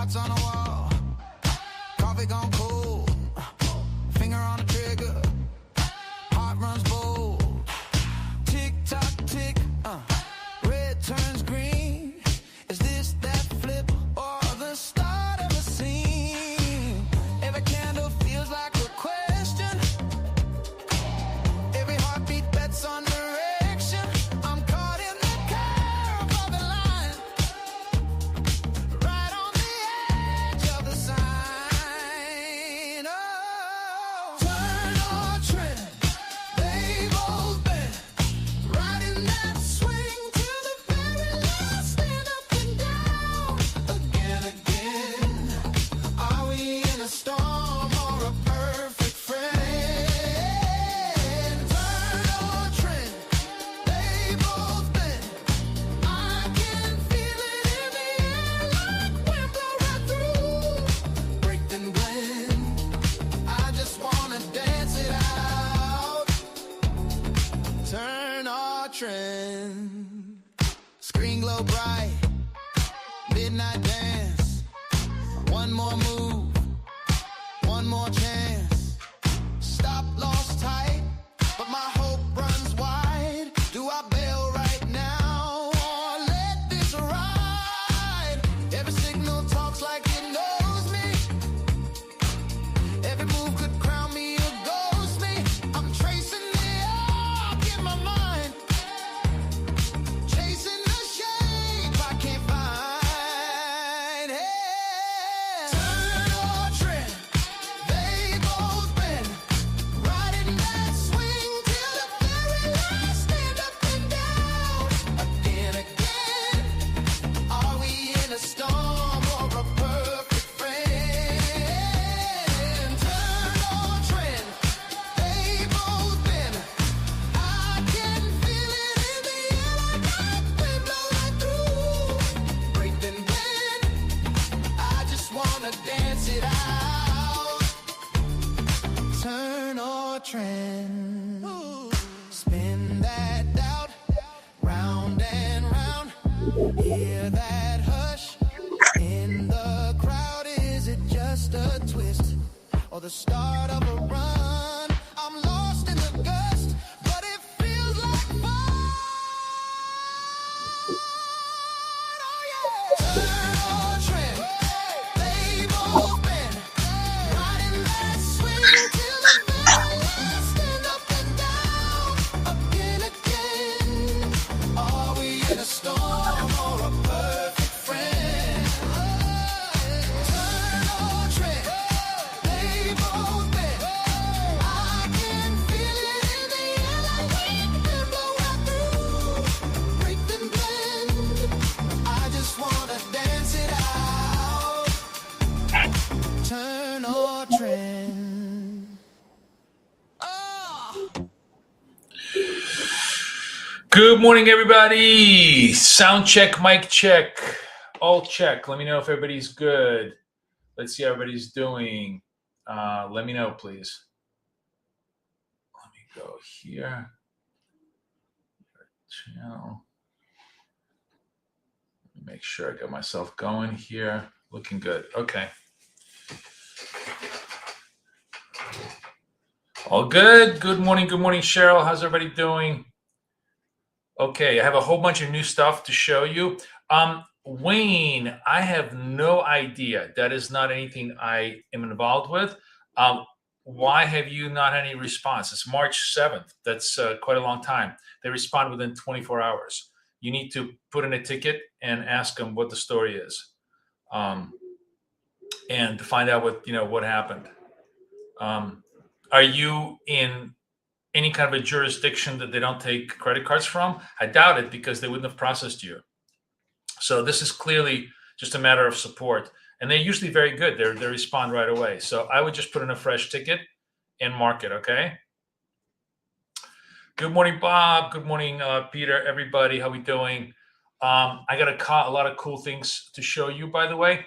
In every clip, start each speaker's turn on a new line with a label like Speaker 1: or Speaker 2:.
Speaker 1: Dots on the wall, coffee gone cold, finger on the trigger, heart runs bold. Tick tock tick, red turns green. Is this that flip or the start of a scene? Every candle feels like a question. Every heartbeat bets on direction. I'm caught in the curve of the line, right on the edge of the sign. Oh, turn or trend, they both bend, riding that swing till the very last, stand up and down. Again, are we in a storm or a perfect friend? Turn or trend, they both bend. I can feel it in the air like wind blow right through. Break then blend, I just wanna dance it out. Turn or trend, screen glow bright, midnight dance. One more move, one more chance. Stop lost tight, but my hope runs wide. Do I bail right now or let this ride? Every signal talks like it knows me. Every move could crown me or ghost me. I'm tracing the arc in my mind, chasing the shape I can't find. Hey, turn or trend, they both bend, riding that swing till the very last, stand up and down. Again, are we in a storm or a perfect friend? Turn or trend, they both bend. I can feel it in the air like wind blow right through. Break then blend, I just wanna dance it out. Turn or trend, spin that doubt, round and round. Hear that hush in the crowd. Is it just a twist or the start of a run? I'm lost in the gust, but it feels like fun. Oh yeah. Turn or trend, they both bend, riding that swing till the very last, stand up and down. Again, are we in a storm or a perfect friend? Turn or trend, they both bend. I can feel it in the air like wind blow right through. Break then blend, I just wanna dance it out. Turn or trend. Oh.
Speaker 2: Good morning, everybody. Sound check, mic check, all check. Let me know if everybody's good. Let's see how everybody's doing. Let me know, please. Let me go here. Channel. Let me make sure I got myself going here. Looking good. Okay. All good. Good morning, Cheryl. How's everybody doing? Okay, I have a whole bunch of new stuff to show you. Wayne, I have no idea. That is not anything I am involved with. Why have you not had any response? It's March 7th. That's quite a long time. They respond within 24 hours. You need to put in a ticket and ask them what the story is, and to find out what happened. Are you in any kind of a jurisdiction that they don't take credit cards from? I doubt it, because they wouldn't have processed you. So this is clearly just a matter of support, and they're usually very good. They respond right away. So I would just put in a fresh ticket and mark it. Okay. Good morning, Bob. Good morning, Peter. Everybody, how we doing? I got a lot of cool things to show you, by the way.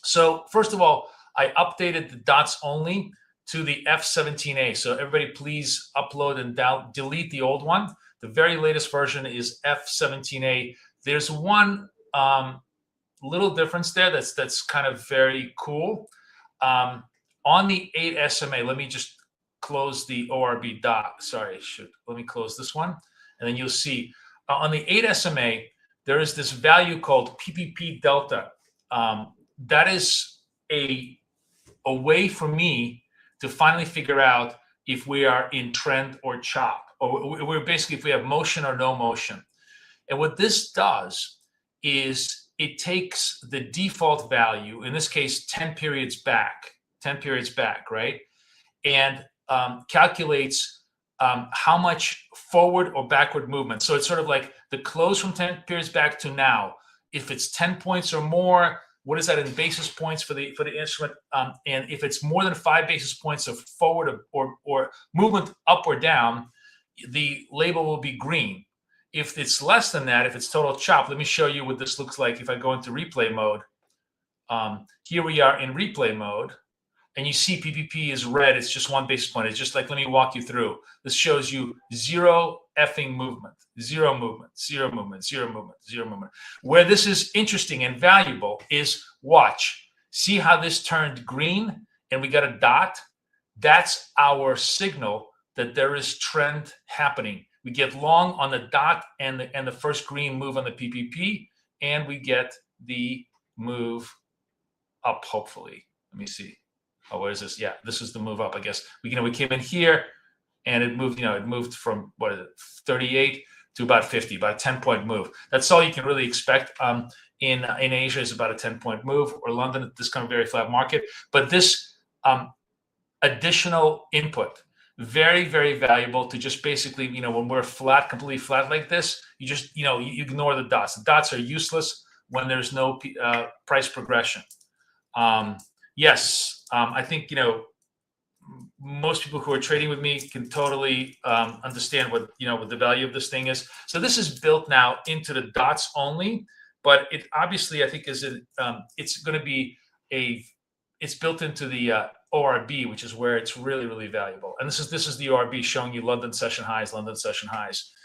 Speaker 2: So first of all, I updated the dots only to the F17A. So everybody please upload and delete the old one. The very latest version is F17A. There's one little difference there that's kind of very cool. On the 8 SMA, let me just close the ORB dot. Sorry, let me close this one, and then you'll see on the 8 SMA there is this value called PPP delta. That is a way for me to finally figure out if we are in trend or chop, or we're basically if we have motion or no motion. And what this does is it takes the default value, in this case 10 periods back, right, and calculates how much forward or backward movement. So it's sort of like the close from 10 periods back to now. If it's 10 points or more, what is that in basis points for the instrument? And if it's more than 5 basis points of forward or movement up or down, the label will be green. If it's less than that, if it's total chop, let me show you what this looks like if I go into replay mode. Here we are in replay mode, and you see PPP is red. It's just 1 basis point. It's just like, let me walk you through. This shows you zero effing movement, zero movement, zero movement, zero movement, zero movement. Where this is interesting and valuable is watch. See how this turned green and we got a dot? That's our signal that there is trend happening. We get long on the dot and the first green move on the PPP, and we get the move up, hopefully. Let me see. Oh, where is this? Yeah, this is the move up, I guess. We came in here and it moved, it moved from, 38 to about 50, about a 10-point move. That's all you can really expect. In Asia is about a 10-point move, or London, this kind of very flat market. But this additional input, very, very valuable to just basically, when we're flat, completely flat like this, you just, you ignore the dots. The dots are useless when there's no price progression. Yes, I think, most people who are trading with me can totally understand what the value of this thing is. So this is built now into the dots only, but it obviously, I think, it's going to be it's built into the ORB, which is where it's really, really valuable. And this is the ORB showing you London session highs,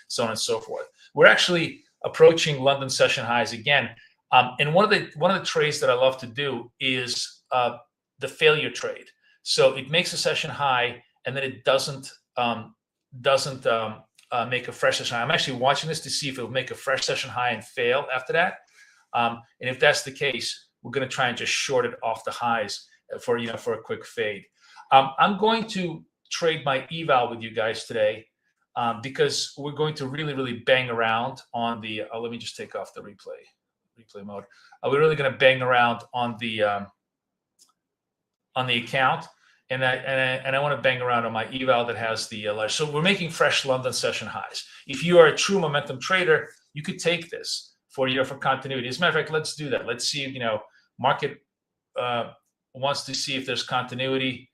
Speaker 2: so on and so forth. We're actually approaching London session highs again. And one of the trades that I love to do is the failure trade. So it makes a session high and then it doesn't make a fresh session high. I'm actually watching this to see if it'll make a fresh session high and fail after that. And if that's the case, we're going to try and just short it off the highs for a quick fade. I'm going to trade my eval with you guys today because we're going to really, really bang around on the. Let me just take off the replay mode. We're really going to bang around on the account, and I want to bang around on my eval that has the large. So we're making fresh London session highs. If you are a true momentum trader, you could take this for continuity. As a matter of fact, let's do that. Let's see if market wants to see if there's continuity.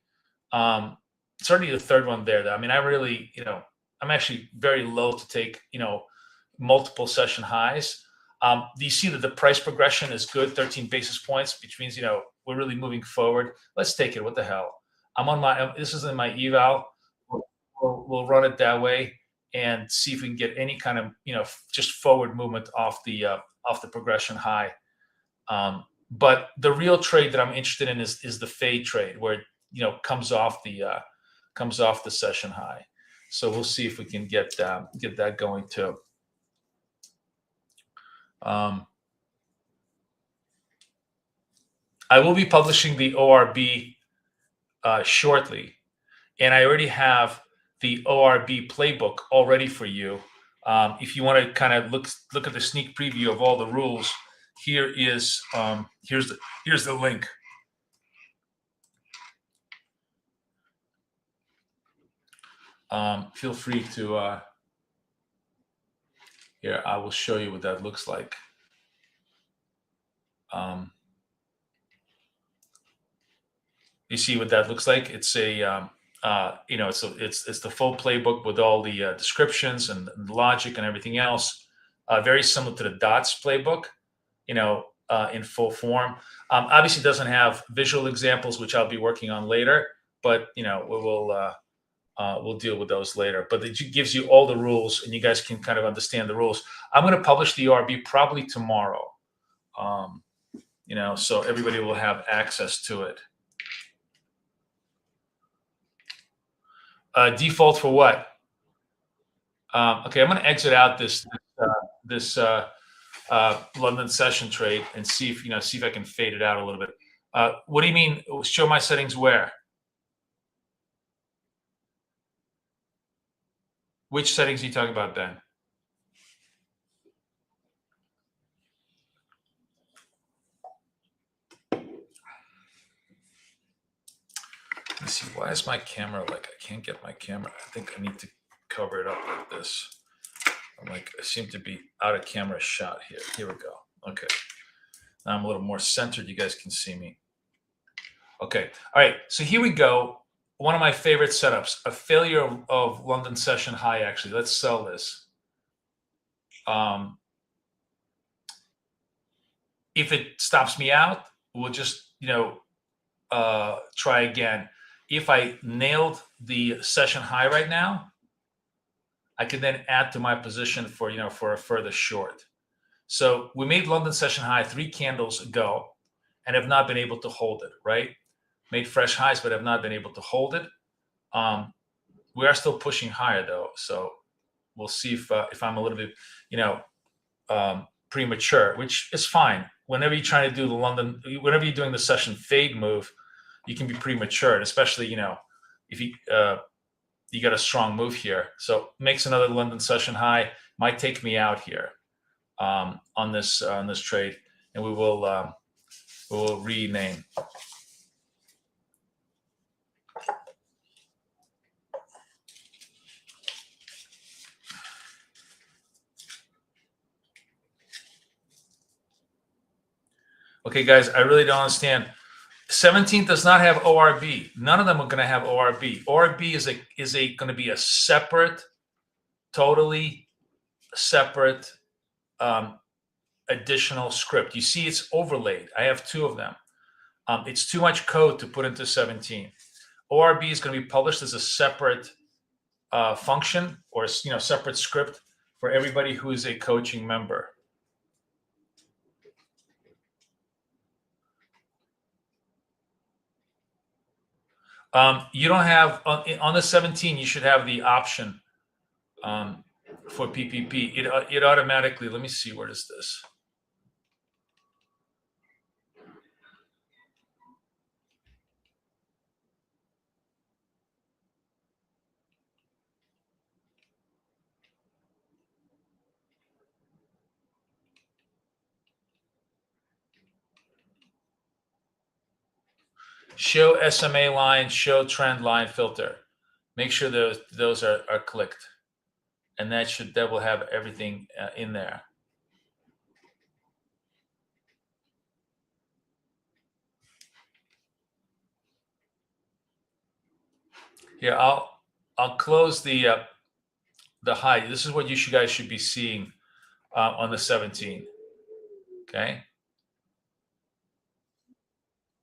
Speaker 2: Certainly the third one there. I mean, I really, I'm actually very loath to take multiple session highs. Do you see that the price progression is good, 13 basis points, which means we're really moving forward. Let's take it. What the hell? This is in my eval. We'll run it that way and see if we can get any kind of just forward movement off the progression high. But the real trade that I'm interested in is the fade trade, where it comes off the session high. So we'll see if we can get that going too. I will be publishing the ORB shortly, and I already have the ORB playbook all ready for you. If you want to kind of look at the sneak preview of all the rules, here is here's the link. Feel free to here. I will show you what that looks like. You see what that looks like? It's a it's the full playbook with all the descriptions and logic and everything else. Very similar to the DOTS playbook, in full form. Obviously, it doesn't have visual examples, which I'll be working on later. But we'll deal with those later. But it gives you all the rules, and you guys can kind of understand the rules. I'm going to publish the ORB probably tomorrow. so everybody will have access to it. Default for what? Okay, I'm going to exit out this London session trade and see if I can fade it out a little bit. What do you mean? Show my settings where? Which settings are you talking about, Ben? Let's see. Why is my camera I can't get my camera? I think I need to cover it up like this. I seem to be out of camera shot here. Here we go. Okay. Now I'm a little more centered. You guys can see me. Okay. All right. So here we go. One of my favorite setups, a failure of London session high, actually. Let's sell this. If it stops me out, we'll just, try again. If I nailed the session high right now, I can then add to my position for a further short. So we made London session high 3 candles ago and have not been able to hold it, right? Made fresh highs, but have not been able to hold it. We are still pushing higher though. So we'll see if I'm a little bit, premature, which is fine. Whenever you're trying to do whenever you're doing the session fade move, you can be premature, and especially, if you got a strong move here. So makes another London session high, might take me out here on this trade, and we will rename. Okay, guys, I really don't understand. 17 does not have ORB. None of them are going to have ORB. ORB is going to be a separate, totally separate additional script. You see, it's overlaid. I have 2 of them. It's too much code to put into 17. ORB is going to be published as a separate function or separate script for everybody who is a coaching member. You don't have on the 17. You should have the option for PPP. It automatically. Let me see. Where is this? Show SMA line, show trend line filter. Make sure those are clicked, and that will have everything in there. Here, I'll close the high. This is what you guys should be seeing on the 17. Okay.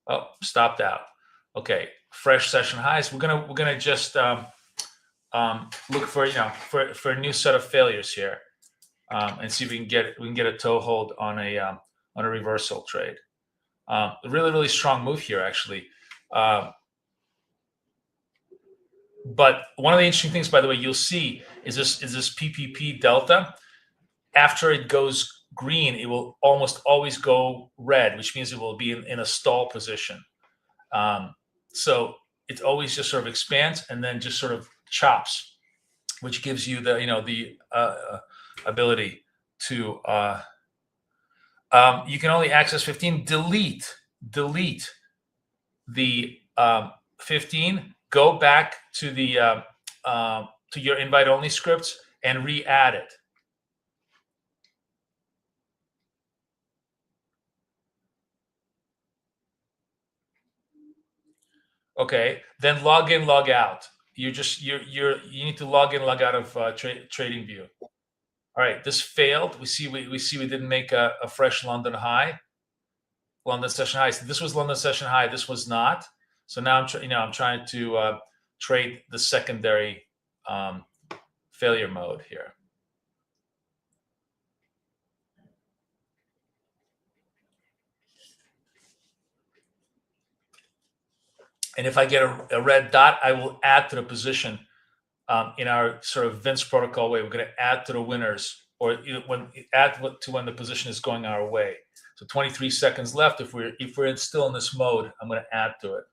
Speaker 2: Oh, stopped out. Okay, fresh session highs. We're gonna just look for for a new set of failures here, and see if we can get a toe hold on a reversal trade. A really strong move here actually. But one of the interesting things, by the way, you'll see is this PPP delta. After it goes green, it will almost always go red, which means it will be in a stall position. So it always just sort of expands and then just sort of chops, which gives you the ability to you can only access 15. Delete the 15. Go back to the to your invite only scripts and re-add it. Okay, then log in, log out. You need to log in, log out of Trading View. All right, this failed. We see we didn't make a fresh London high, London session high. So this was London session high. This was not. So now I'm trying to trade the secondary failure mode here. And if I get a red dot, I will add to the position in our sort of Vince protocol way. We're going to add to the winners, or add to when the position is going our way. So 23 seconds left. If we're still in this mode, I'm going to add to it.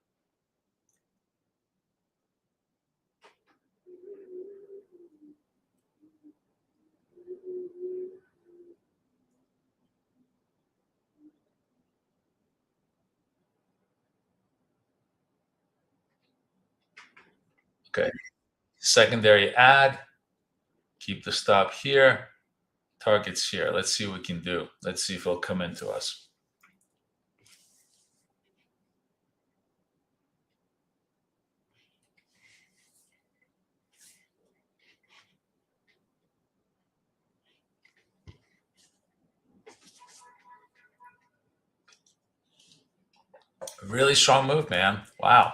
Speaker 2: Okay. Secondary add. Keep the stop here. Targets here. Let's see what we can do. Let's see if it'll come into us. Really strong move, man. Wow.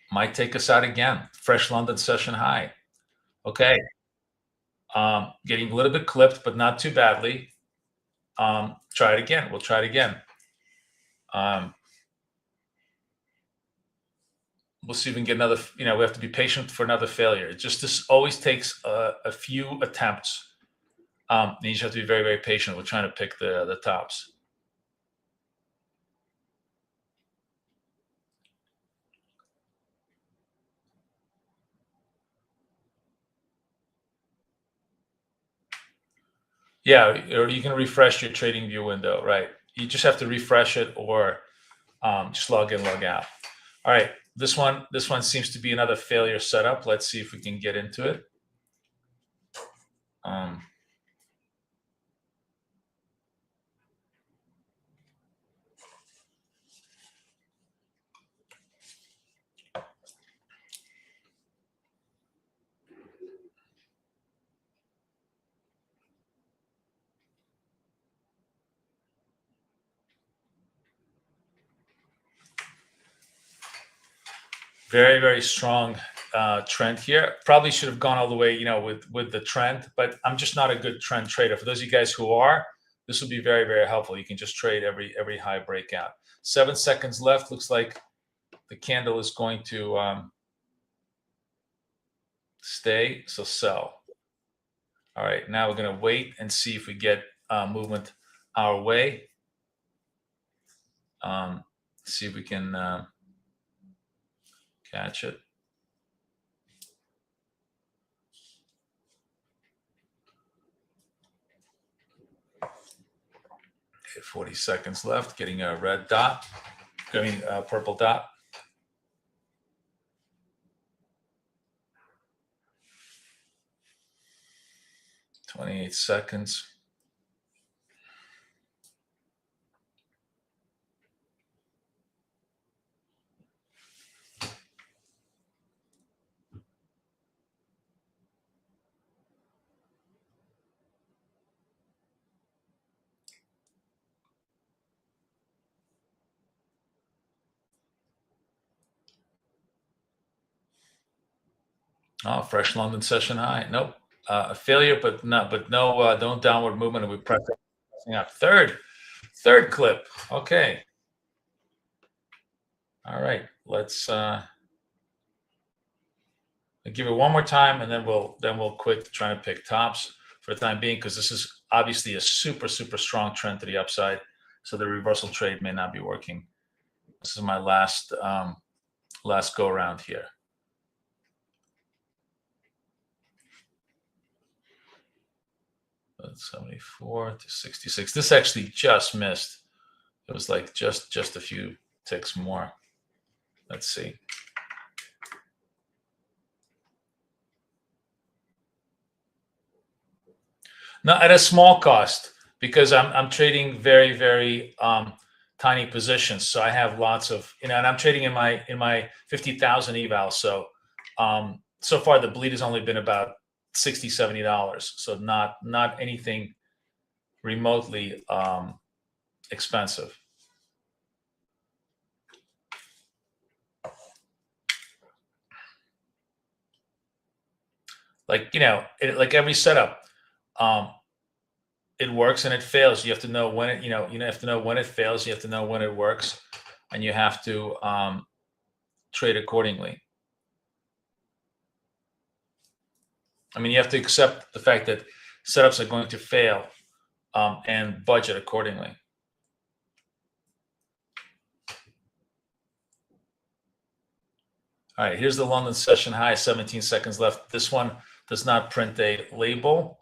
Speaker 2: Might take us out again. Fresh London session high. Okay. Getting a little bit clipped, but not too badly. Try it again. We'll try it again. We'll see if we can get another, we have to be patient for another failure. This always takes a few attempts. And you just have to be very, very patient. We're trying to pick the tops. Yeah, or you can refresh your trading view window, right? You just have to refresh it, or just log in, log out. All right, this one seems to be another failure setup. Let's see if we can get into it. Very, very strong trend here. Probably should have gone all the way, with the trend, but I'm just not a good trend trader. For those of you guys who are, this will be very, very helpful. You can just trade every high breakout. 7 seconds left. Looks like the candle is going to stay, so sell. All right, now we're going to wait and see if we get movement our way. See if we can catch it. Okay, 40 seconds left. Getting a red dot. A purple dot. $28 seconds. Oh, fresh London session high. Nope. A failure, but no downward movement. And we pressing up. Third clip. Okay. All right. Let's give it one more time, and then we'll quit trying to pick tops for the time being, because this is obviously a super, super strong trend to the upside. So the reversal trade may not be working. This is my last go around here. That's 74 to 66. This actually just missed. It was like just a few ticks more. Let's see. Now at a small cost, because I'm trading very, very tiny positions. So I have lots of, and I'm trading in my 50,000 eval. So so far the bleed has only been about $60, $70. So not anything remotely expensive. Like, like every setup, it works and it fails. You have to know when it, you have to know when it fails. You have to know when it works, and you have to trade accordingly. I mean, you have to accept the fact that setups are going to fail and budget accordingly. All right, here's the London session high, 17 seconds left. This one does not print a label.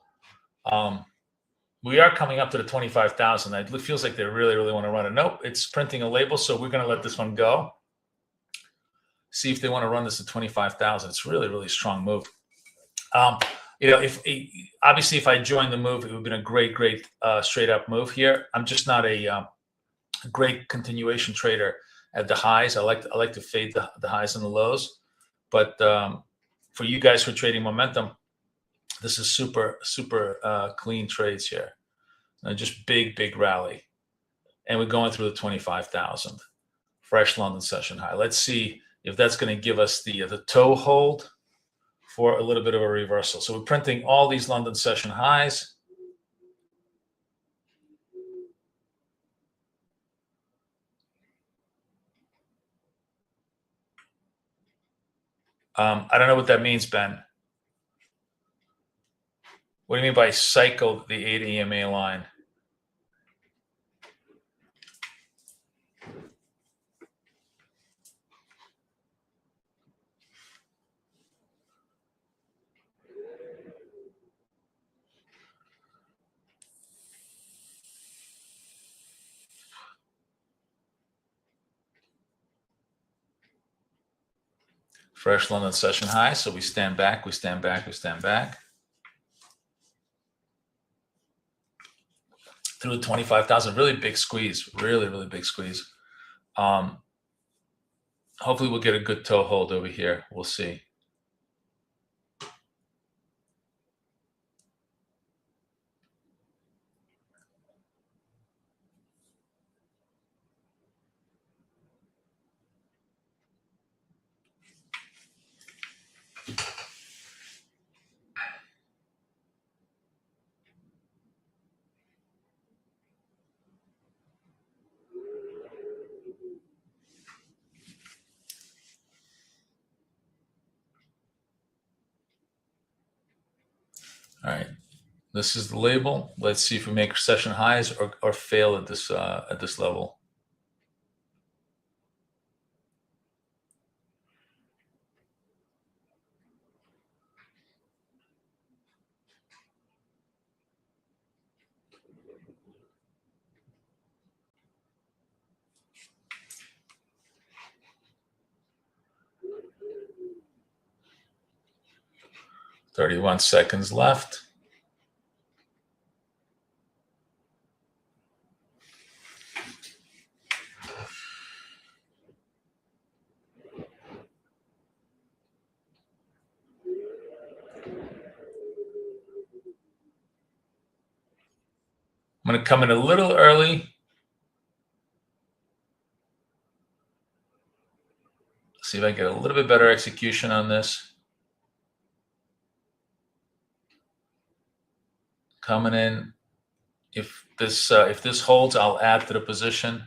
Speaker 2: We are coming up to the 25,000. It feels like they really, really want to run it. Nope, it's printing a label, so we're going to let this one go. See if they want to run this at 25,000. It's really, really strong move. Obviously, if I joined the move, it would have been a great straight up move here. I'm just not a great continuation trader at the highs. I like to fade the highs and the lows. But for you guys who are trading momentum, this is super clean trades here. Just big rally, and we're going through the 25,000. Fresh London session high. Let's see if that's going to give us the toe hold for a little bit of a reversal. So we're printing all these London session highs. I don't know what that means, Ben. What do you mean by cycle the 8 EMA line? Fresh London session high. So we stand back, we stand back, we stand back. Through the 25,000, really big squeeze, really big squeeze. Hopefully we'll get a good toe hold over here. We'll see. All right, this is the label. Let's see if we make session highs or fail at this level. "31 seconds left." I'm going to come in a little early. See if I get a little bit better execution on this. Coming in. If this holds, I'll add to the position.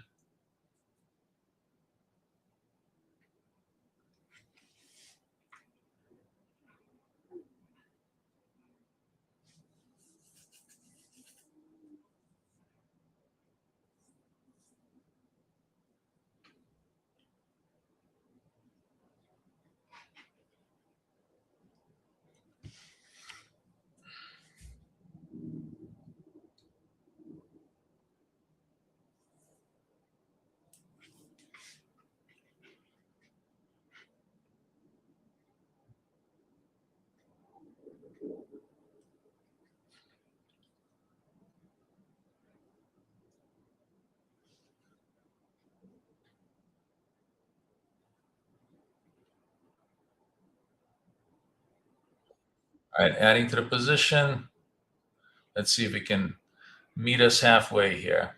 Speaker 2: All right, adding to the position. Let's see if we can meet us halfway here.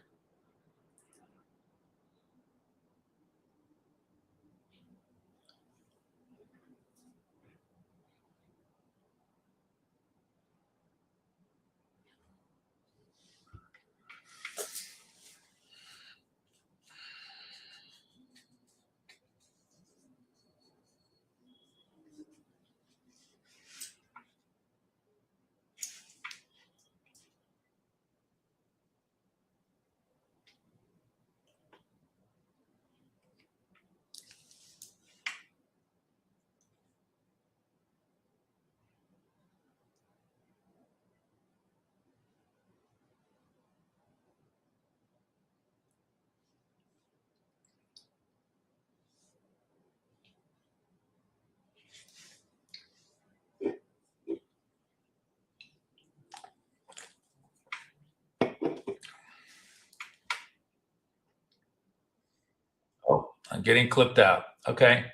Speaker 2: I'm getting clipped out. Okay.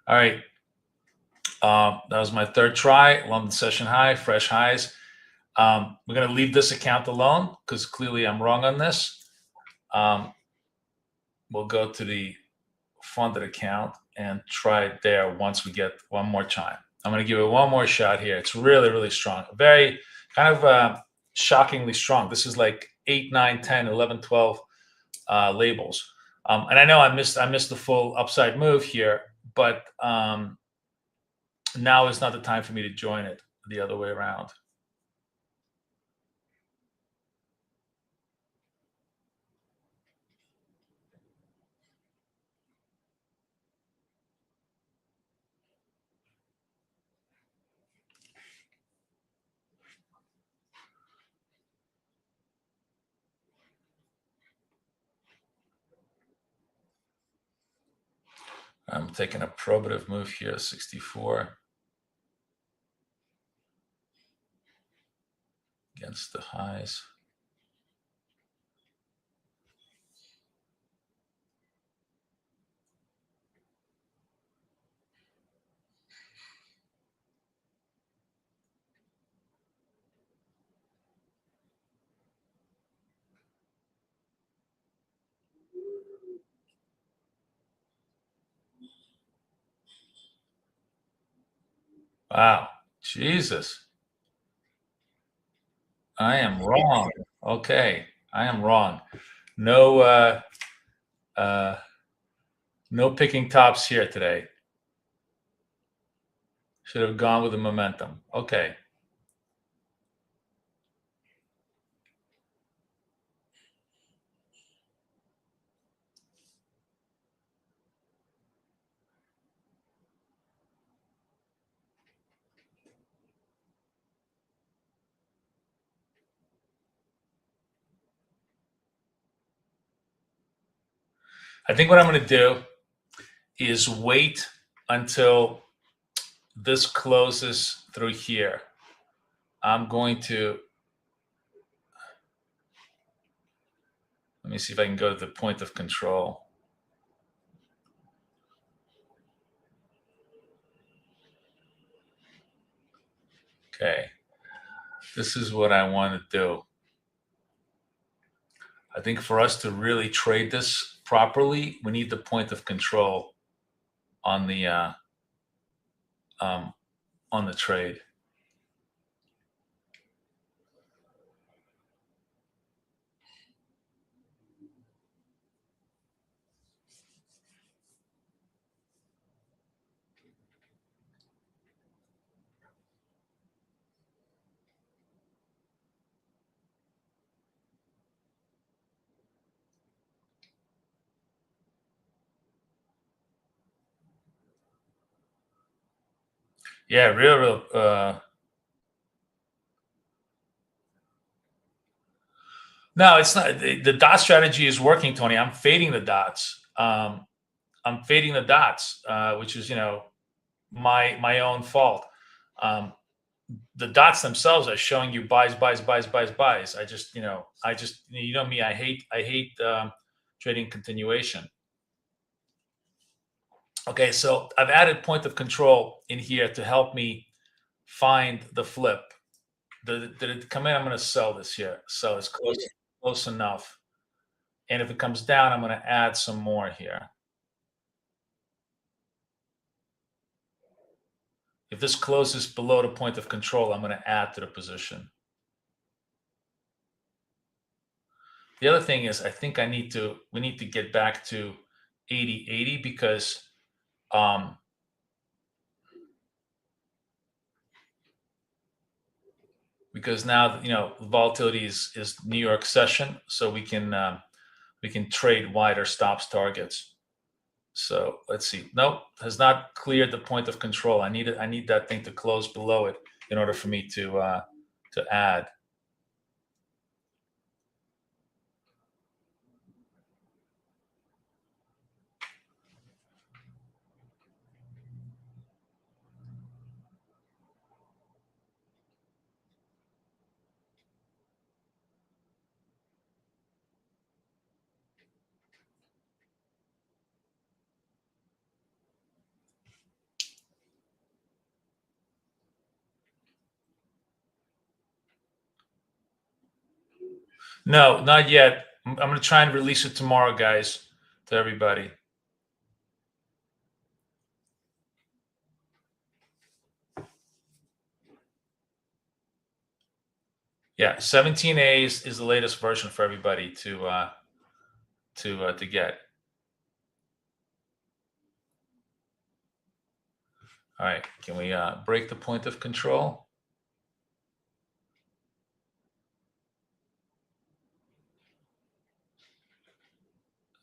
Speaker 2: All right. That was my third try. London session high, fresh highs. We're going to leave this account alone because clearly I'm wrong on this. We'll go to the funded account and try it there once we get one more time. I'm going to give it one more shot here. It's really, really strong. Very kind of shockingly strong. This is like 8, 9, 10, 11, 12 labels. And I know I missed the full upside move here, but now is not the time for me to join it the other way around. I'm taking a probative move here, 64 against the highs. Wow, Jesus. I am wrong. Okay, I am wrong. No, no picking tops here today. Should have gone with the momentum. Okay. I think what I'm going to do is wait until this closes through here. I'm going to, let me see if I can go to the point of control. Okay. This is what I want to do. I think for us to really trade this properly, we need the point of control on the trade. Yeah, real. No, it's not. The dot strategy is working, Tony. I'm fading the dots. I'm fading the dots, which is my own fault. The dots themselves are showing you buys. I just you know me. I hate trading continuation. Okay, so I've added point of control in here to help me find the flip. Did it come in? I'm going to sell this here. So it's close enough. And if it comes down, I'm going to add some more here. If this closes below the point of control, I'm going to add to the position. The other thing is, I think we need to get back to 80-80 because now volatility is New York session, so we can trade wider stops targets. So let's see. Nope, has not cleared the point of control. I need that thing to close below it in order for me to add. No, not yet. I'm going to try and release it tomorrow, guys, to everybody. Yeah, 17A is the latest version for everybody to get. All right, can we break the point of control?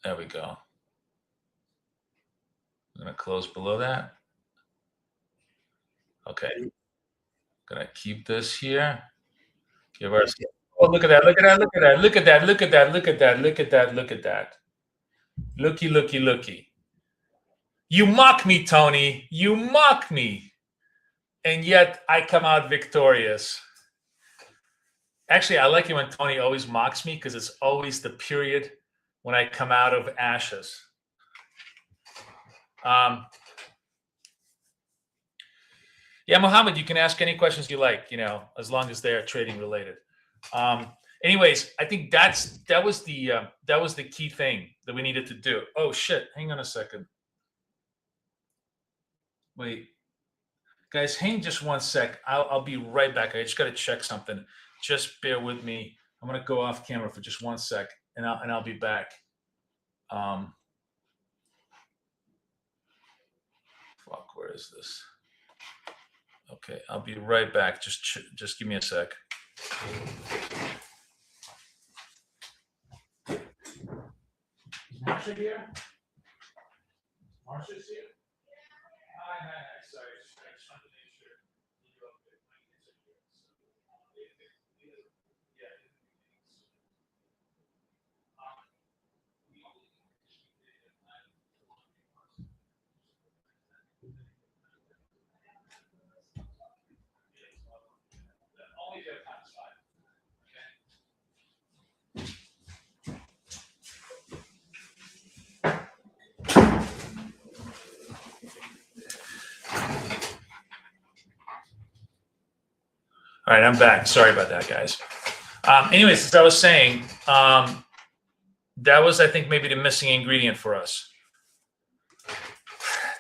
Speaker 2: There we go. I'm going to close below that. Okay. Going to keep this here. Give our, oh, look at that, look at that, look at that, look at that, look at that, look at that, look at that, look at that. Looky, looky, looky. You mock me, Tony. You mock me. And yet I come out victorious. Actually, I like it when Tony always mocks me because it's always the period when I come out of ashes. Yeah, Mohammed, you can ask any questions you like, as long as they're trading related. Anyways, I think that was the key thing that we needed to do. Oh shit! Hang on a second. Wait, guys, hang just one sec. I'll be right back. I just got to check something. Just bear with me. I'm gonna go off camera for just one sec, and I'll be back. Fuck, where is this? Okay, I'll be right back. Just give me a sec. Is Marsha here? Marsha's here? Hi, sorry. I just wanted to make sure you're okay. My kids are here. All right, I'm back. Sorry about that, guys. Anyways, as I was saying, that was, I think, maybe the missing ingredient for us.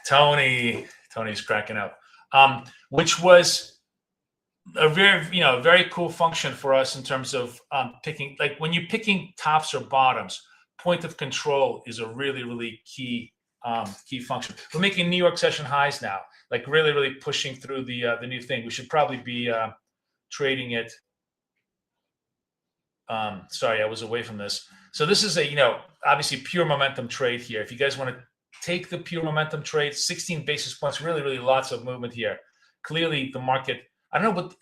Speaker 2: Tony's cracking up, which was a very cool function for us in terms of picking, like when you're picking tops or bottoms, point of control is a really, really key function. We're making New York session highs now, like really, really pushing through the new thing. We should probably be trading it. Sorry, I was away from this. So this is a, obviously pure momentum trade here. If you guys want to take the pure momentum trade, 16 basis points, really, really lots of movement here. Clearly the market, I don't know, but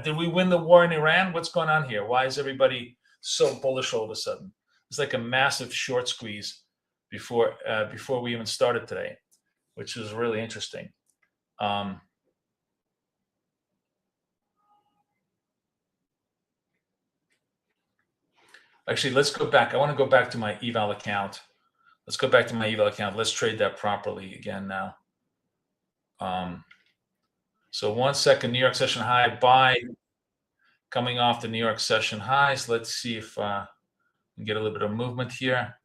Speaker 2: did we win the war in Iran? What's going on here? Why is everybody so bullish all of a sudden? It's like a massive short squeeze before we even started today, which is really interesting. Actually, let's go back. I want to go back to my eval account. Let's go back to my eval account. Let's trade that properly again now. So 1 second, New York session high, buy, coming off the New York session highs. Let's see if we can get a little bit of movement here.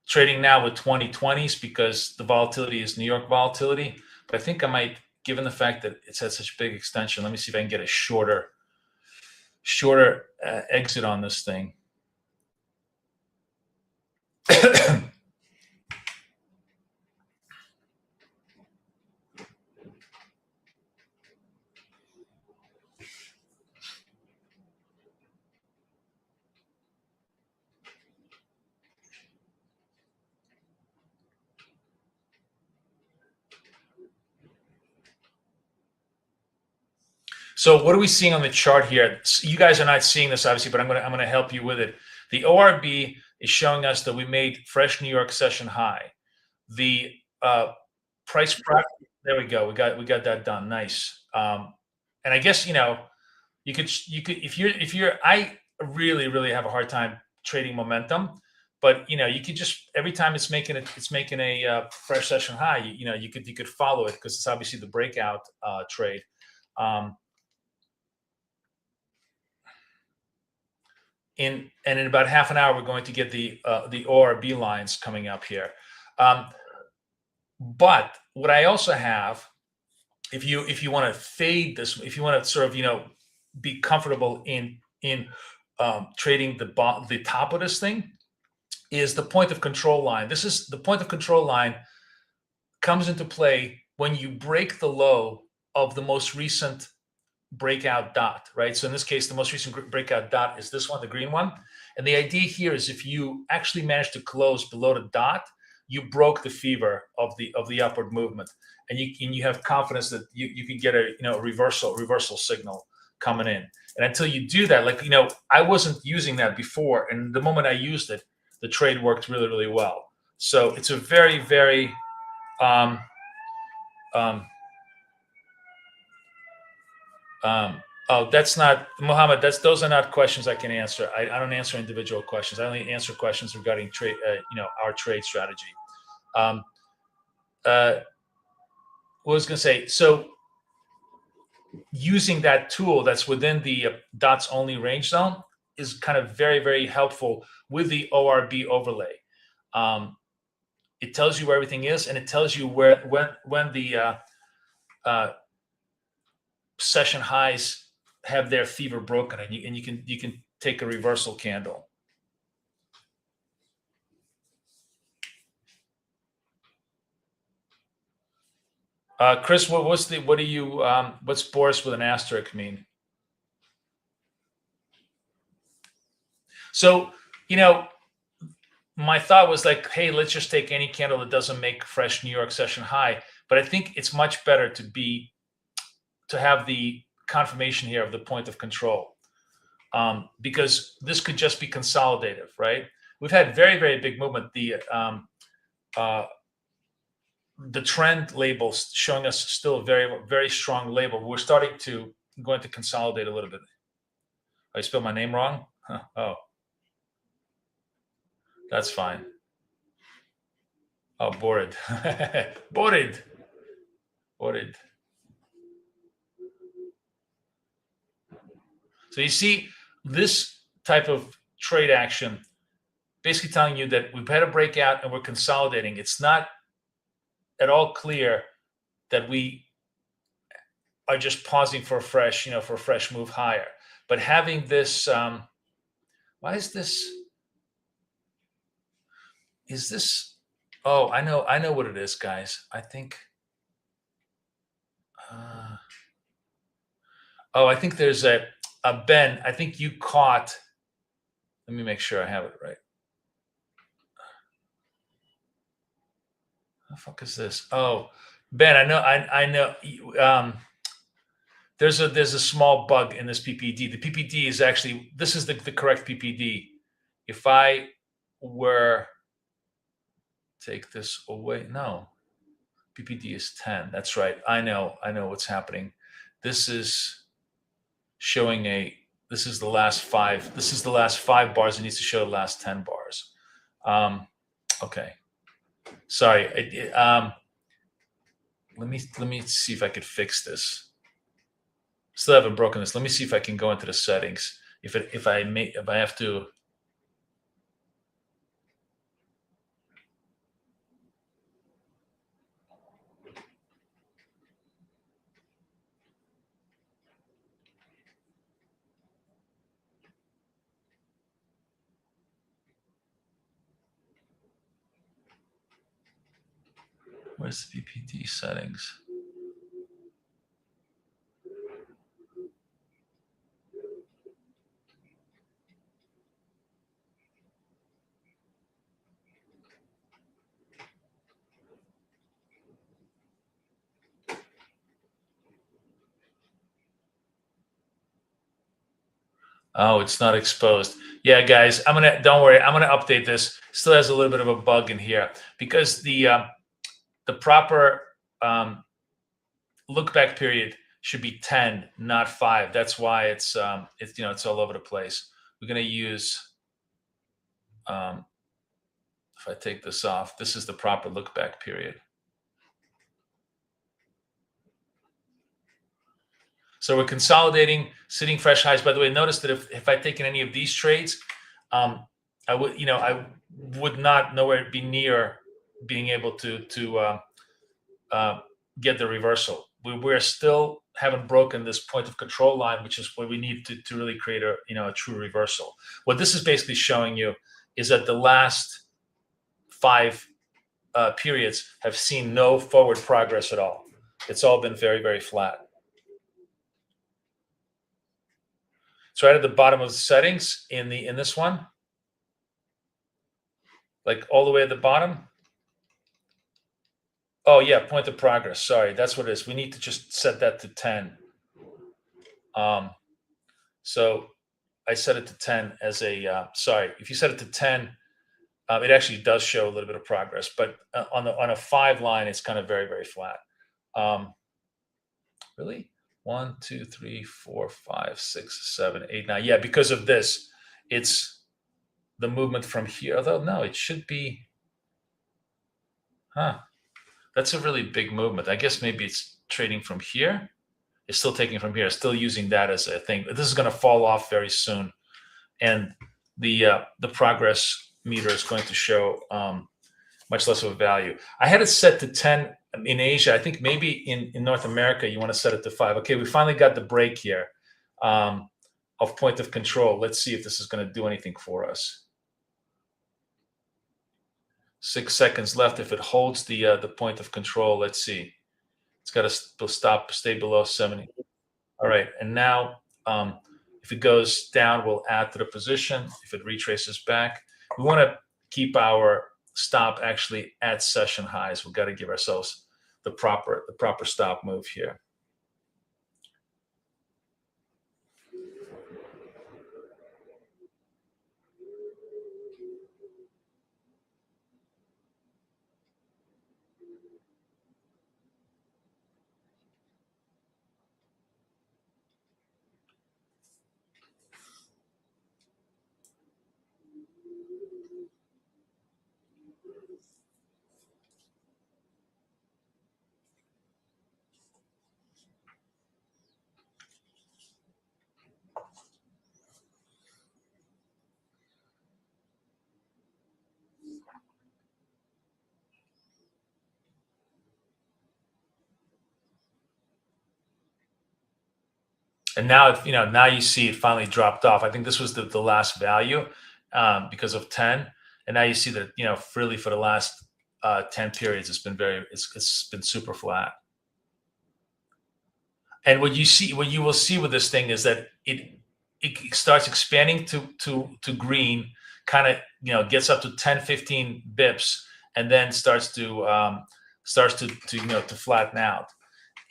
Speaker 2: Trading now with 2020s because the volatility is New York volatility. But I think I might, given the fact that it's had such big extension, let me see if I can get a shorter exit on this thing. So what are we seeing on the chart here? You guys are not seeing this, obviously, but I'm gonna help you with it. The ORB is showing us that we made fresh New York session high. The price prep, there we go. We got that done. Nice. And I guess you could if you're I really, really have a hard time trading momentum, but you could just, every time it's making a fresh session high, you could follow it because it's obviously the breakout trade. in about half an hour, we're going to get the ORB lines coming up here. But what I also have, if you want to fade this, if you want to sort of be comfortable in trading the top of this thing, is the point of control line. This is the point of control line comes into play when you break the low of the most recent breakout dot, right? So in this case, the most recent breakout dot is this one, the green one. And the idea here is if you actually manage to close below the dot, you broke the fever of the upward movement, and you have confidence that you can get a reversal signal coming in. And until you do that, like I wasn't using that before, and the moment I used it, the trade worked really, really well. So it's a very, very oh, that's not Mohammed. Those are not questions I can answer. I don't answer individual questions. I only answer questions regarding trade, our trade strategy. What I was going to say, so using that tool that's within the dots only range zone is kind of very, very helpful with the ORB overlay. It tells you where everything is, and it tells you when the session highs have their fever broken, and you can take a reversal candle. Chris, what's Boris with an asterisk mean? So, my thought was like, hey, let's just take any candle that doesn't make fresh New York session high. But I think it's much better to have the confirmation here of the point of control, because this could just be consolidative, right? We've had very, very big movement. The trend labels showing us still a very, very strong label. We're starting to going to consolidate a little bit. I spelled my name wrong. Huh. Oh, that's fine. Oh, Borid. Borid. So you see this type of trade action basically telling you that we've had a breakout and we're consolidating. It's not at all clear that we are just pausing for a fresh move higher. But having this, why is this? Is this? Oh, I know what it is, guys. I think. I think there's a Ben. I think you caught. Let me make sure I have it right. What the fuck is this? Oh, Ben, I know. There's a small bug in this PPD. The PPD is actually, this is the correct PPD. If I were take this away, no, PPD is 10. That's right. I know what's happening. This is showing this is the last 5. This is the last 5 bars. It needs to show the last 10 bars. Okay. Sorry. Let me see if I could fix this. Still haven't broken this. Let me see if I can go into the settings. If I have to. Where's the PPD settings? Oh, it's not exposed. Yeah, guys, don't worry. I'm gonna update this. Still has a little bit of a bug in here because the proper look back period should be 10, not 5. That's why it's it's all over the place. We're gonna use if I take this off, this is the proper look back period. So we're consolidating, sitting fresh highs. By the way, notice that if I'd taken any of these trades, I would not nowhere be near being able to get the reversal. We're still haven't broken this point of control line, which is where we need to really create a true reversal. What this is basically showing you is that the last 5 periods have seen no forward progress at all. It's all been very, very flat. So right at the bottom of the settings in this one, like all the way at the bottom. Oh yeah, point of progress. Sorry, that's what it is. We need to just set that to 10. So I set it to 10 as a sorry. If you set it to 10, it actually does show a little bit of progress, but on a 5 line, it's kind of very, very flat. Really? 1, 2, 3, 4, 5, 6, 7, 8, 9. Yeah, because of this, it's the movement from here. Although no, it should be. That's a really big movement. I guess maybe it's trading from here. It's still taking from here. Still using that as a thing. But this is going to fall off very soon, and the progress meter is going to show much less of a value. I had it set to 10 in Asia. I think maybe in North America, you want to set it to 5. Okay, we finally got the break here of point of control. Let's see if this is going to do anything for us. 6 seconds left. If it holds the point of control, let's see. It's got to stay below 70. All right, and now if it goes down, we'll add to the position. If it retraces back, we want to keep our stop actually at session highs. We've got to give ourselves the proper stop move here. And now, now you see it finally dropped off. I think this was the last value because of 10, and now you see that really for the last 10 periods, it's been super flat. And what you will see with this thing is that it starts expanding to green, kind of gets up to 10, 15 bips, and then starts to flatten out.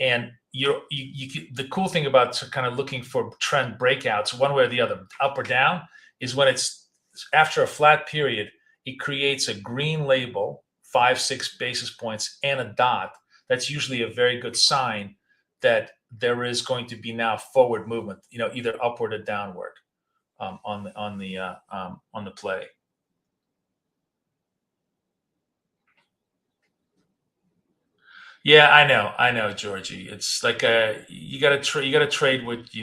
Speaker 2: And the cool thing about kind of looking for trend breakouts, one way or the other, up or down, is when it's after a flat period, it creates a green label, 5-6 basis points, and a dot. That's usually a very good sign that there is going to be now forward movement, either upward or downward on the play. Yeah, I know, Georgie. It's like you got to trade with what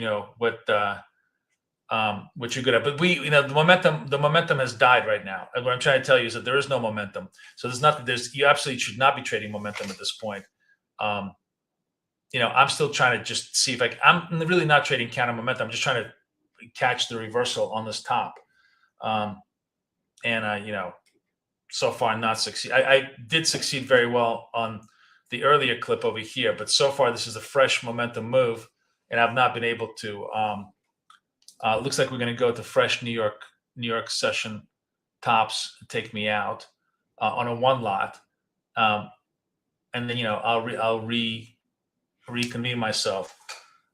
Speaker 2: you're good at. But the momentum has died right now. And what I'm trying to tell you is that there is no momentum. So you absolutely should not be trading momentum at this point. I'm still trying to just see if I'm really not trading counter momentum. I'm just trying to catch the reversal on this top. So far not succeed. I did succeed very well on the earlier clip over here, but so far this is a fresh momentum move, and I've not been able to. Looks like we're going to go to fresh New York session tops to take me out on a 1 lot, and then I'll reconvene myself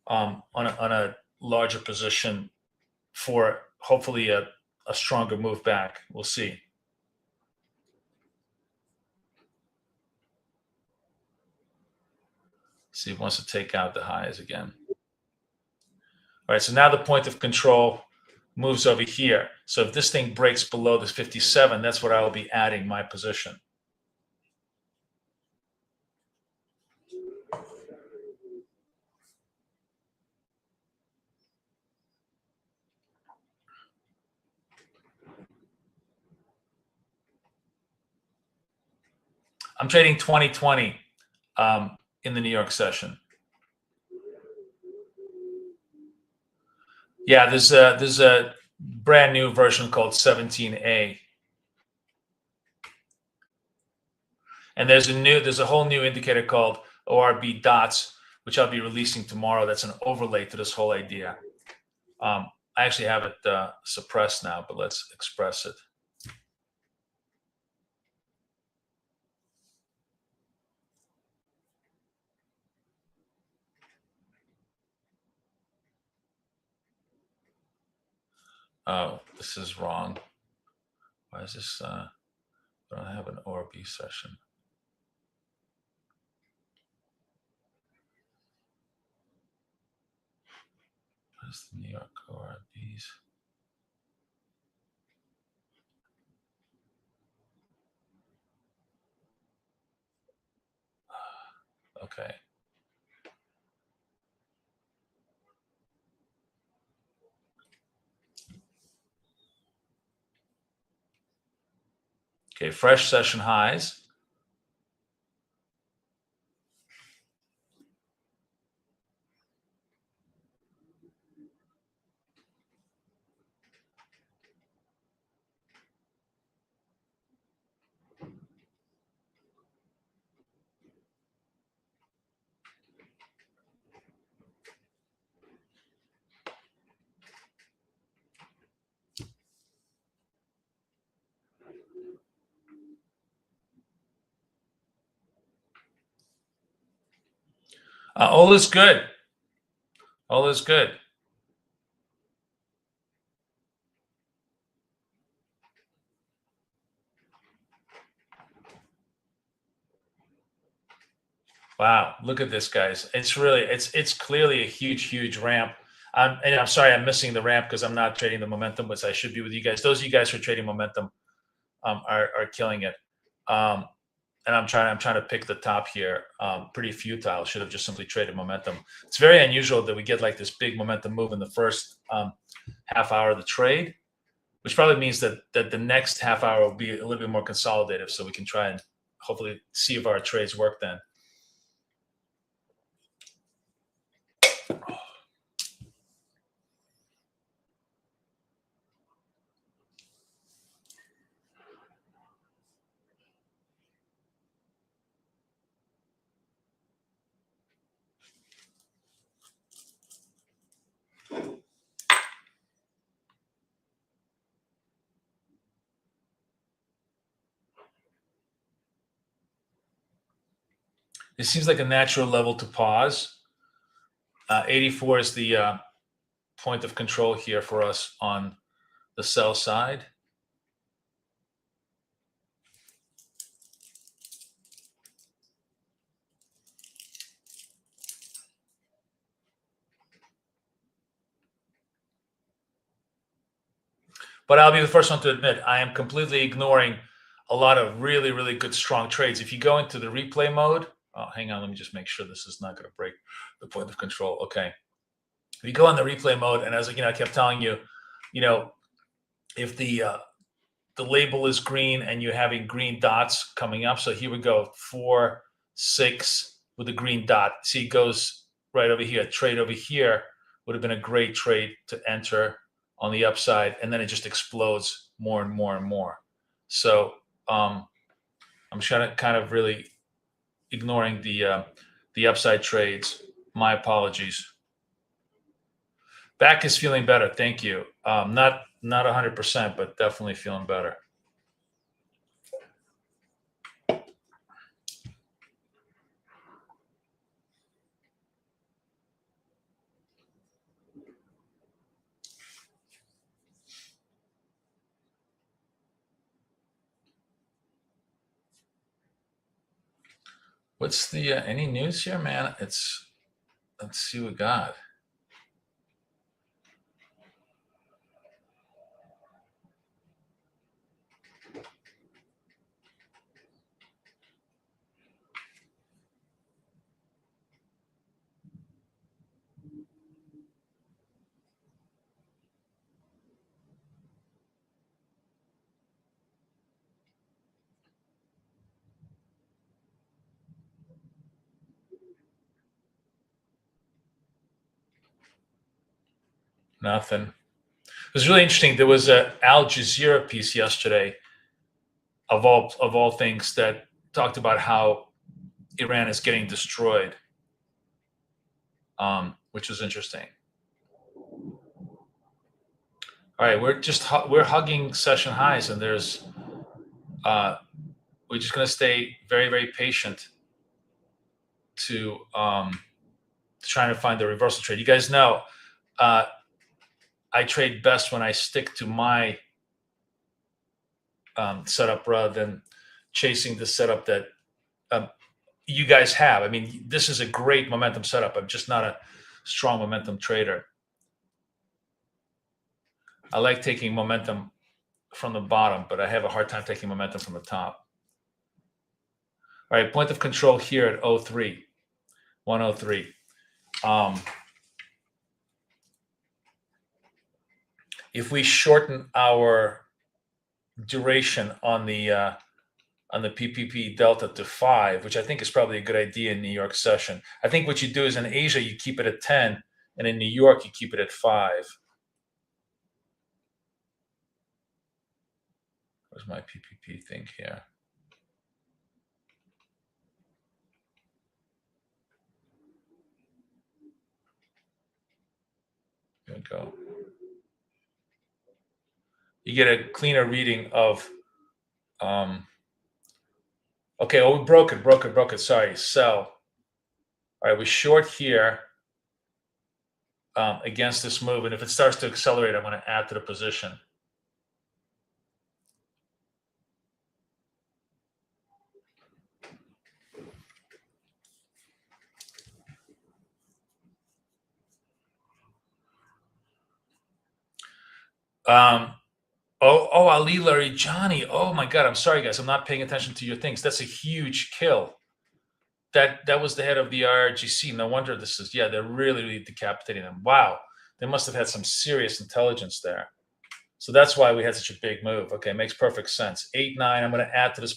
Speaker 2: on a larger position for hopefully a stronger move back. We'll see. See if it wants to take out the highs again. All right, so now the point of control moves over here. So if this thing breaks below this 57, that's what I will be adding my position. I'm trading 2020 in the New York session. Yeah, there's a brand new version called 17A. And there's a whole new indicator called ORB dots, which I'll be releasing tomorrow. That's an overlay to this whole idea. I actually have it suppressed now, but let's express it. Oh, this is wrong. Why is this? I don't have an ORB session. Where's the New York ORBs? Okay. Okay, fresh session highs. All is good. All is good. Wow, look at this, guys. It's clearly a huge ramp. And I'm sorry I'm missing the ramp because I'm not trading the momentum, which I should be with you guys. Those of you guys who are trading momentum are killing it. And I'm trying to pick the top here. Pretty futile. Should have just simply traded momentum. It's very unusual that we get like this big momentum move in the first half hour of the trade, which probably means that the next half hour will be a little bit more consolidative, so we can try and hopefully see if our trades work then. It seems like a natural level to pause. 84 is the point of control here for us on the sell side. But I'll be the first one to admit I am completely ignoring a lot of really good strong trades. If you go into the replay mode, oh, hang on, let me just make sure this is not going to break the point of control. Okay. If you go in the replay mode, and as I kept telling you, if the label is green and you're having green dots coming up. So here we go, 4, 6 with a green dot. See, it goes right over here. Trade over here would have been a great trade to enter on the upside, and then it just explodes more and more and more. So I'm kind of really ignoring the upside trades. My apologies. Back is feeling better. Thank you. Not 100%, but definitely feeling better. What's the any news here, man? Let's see what we got. Nothing. It was really interesting. There was a Al Jazeera piece yesterday, of all things, that talked about how Iran is getting destroyed, which was interesting. All right, we're hugging session highs, and there's we're just going to stay very, very patient to trying to find the reversal trade. You guys know I trade best when I stick to my setup rather than chasing the setup that you guys have. I mean, this is a great momentum setup. I'm just not a strong momentum trader. I like taking momentum from the bottom, but I have a hard time taking momentum from the top. All right, point of control here at 03, 103. If we shorten our duration on the PPP delta to 5, which I think is probably a good idea in New York session. I think what you do is in Asia, you keep it at 10, and in New York, you keep it at 5. Where's my PPP thing here? Here we go. You get a cleaner reading of, okay, oh, we broke it. Sorry, sell. All right, we short here against this move. And if it starts to accelerate, I'm going to add to the position. Ali Larijani. Oh my God, I'm sorry, guys. I'm not paying attention to your things. That's a huge kill. That was the head of the IRGC. No wonder this is, yeah, they're really, really decapitating them. Wow. They must have had some serious intelligence there. So that's why we had such a big move. Okay, makes perfect sense. 8-9. I'm going to add to this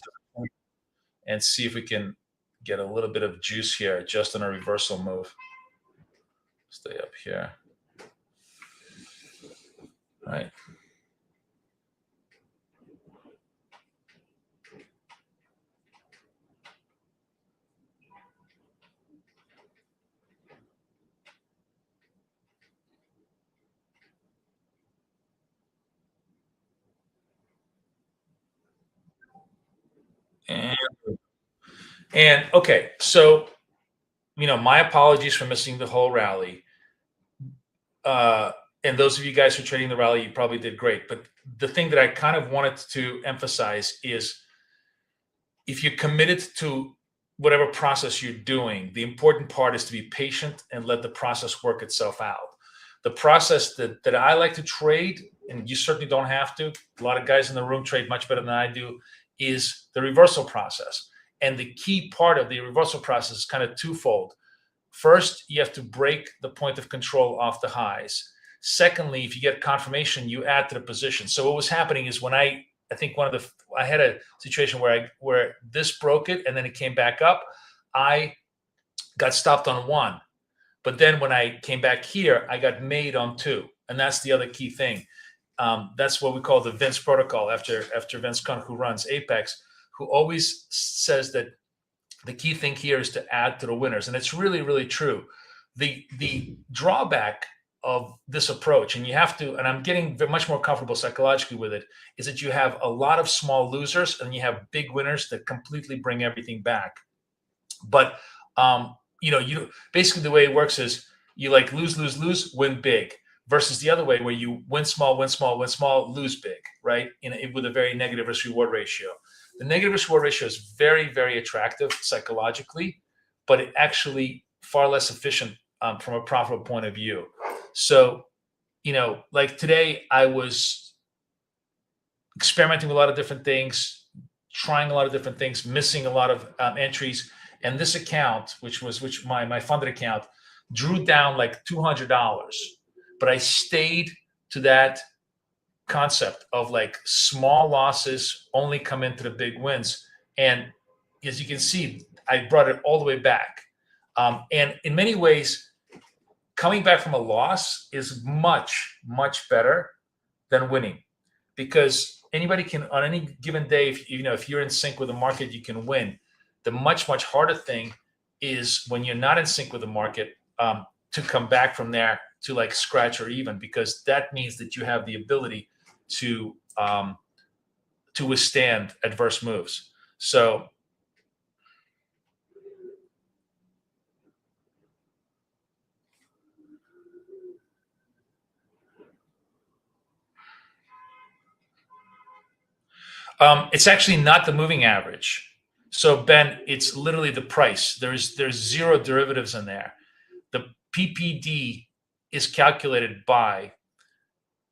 Speaker 2: and see if we can get a little bit of juice here just on a reversal move. Stay up here. All right. And okay, so my apologies for missing the whole rally. And those of you guys who are trading the rally, you probably did great. But the thing that I kind of wanted to emphasize is, if you're committed to whatever process you're doing, the important part is to be patient and let the process work itself out. The process that I like to trade, and you certainly don't have to, a lot of guys in the room trade much better than I do, is the reversal process. And the key part of the reversal process is kind of twofold. First, you have to break the point of control off the highs. Secondly, if you get confirmation, you add to the position. So what was happening is, when I had a situation where this broke it and then it came back up, I got stopped on 1. But then when I came back here, I got made on 2. And that's the other key thing. That's what we call the Vince protocol, after Vince Cohn, who runs Apex, who always says that the key thing here is to add to the winners. And it's really, really true. The drawback of this approach, and you have to, and I'm getting much more comfortable psychologically with it, is that you have a lot of small losers and you have big winners that completely bring everything back. But you basically, the way it works is you like lose, win big, versus the other way where you win small, lose big, right? With a very negative risk reward ratio. The negative risk reward ratio is very, very attractive psychologically, but it actually far less efficient from a profitable point of view. So, like today, I was experimenting with a lot of different things, trying a lot of different things, missing a lot of entries. And this account, which my funded account, drew down like $200, but I stayed to that concept of like small losses only come into the big wins. And as you can see, I brought it all the way back. And in many ways, coming back from a loss is much, much better than winning, because anybody can, on any given day, if you're in sync with the market, you can win. The much, much harder thing is when you're not in sync with the market, to come back from there to like scratch or even, because that means that you have the ability to withstand adverse moves. So it's actually not the moving average. So Ben, it's literally the price. There's zero derivatives in there. The PPD is calculated by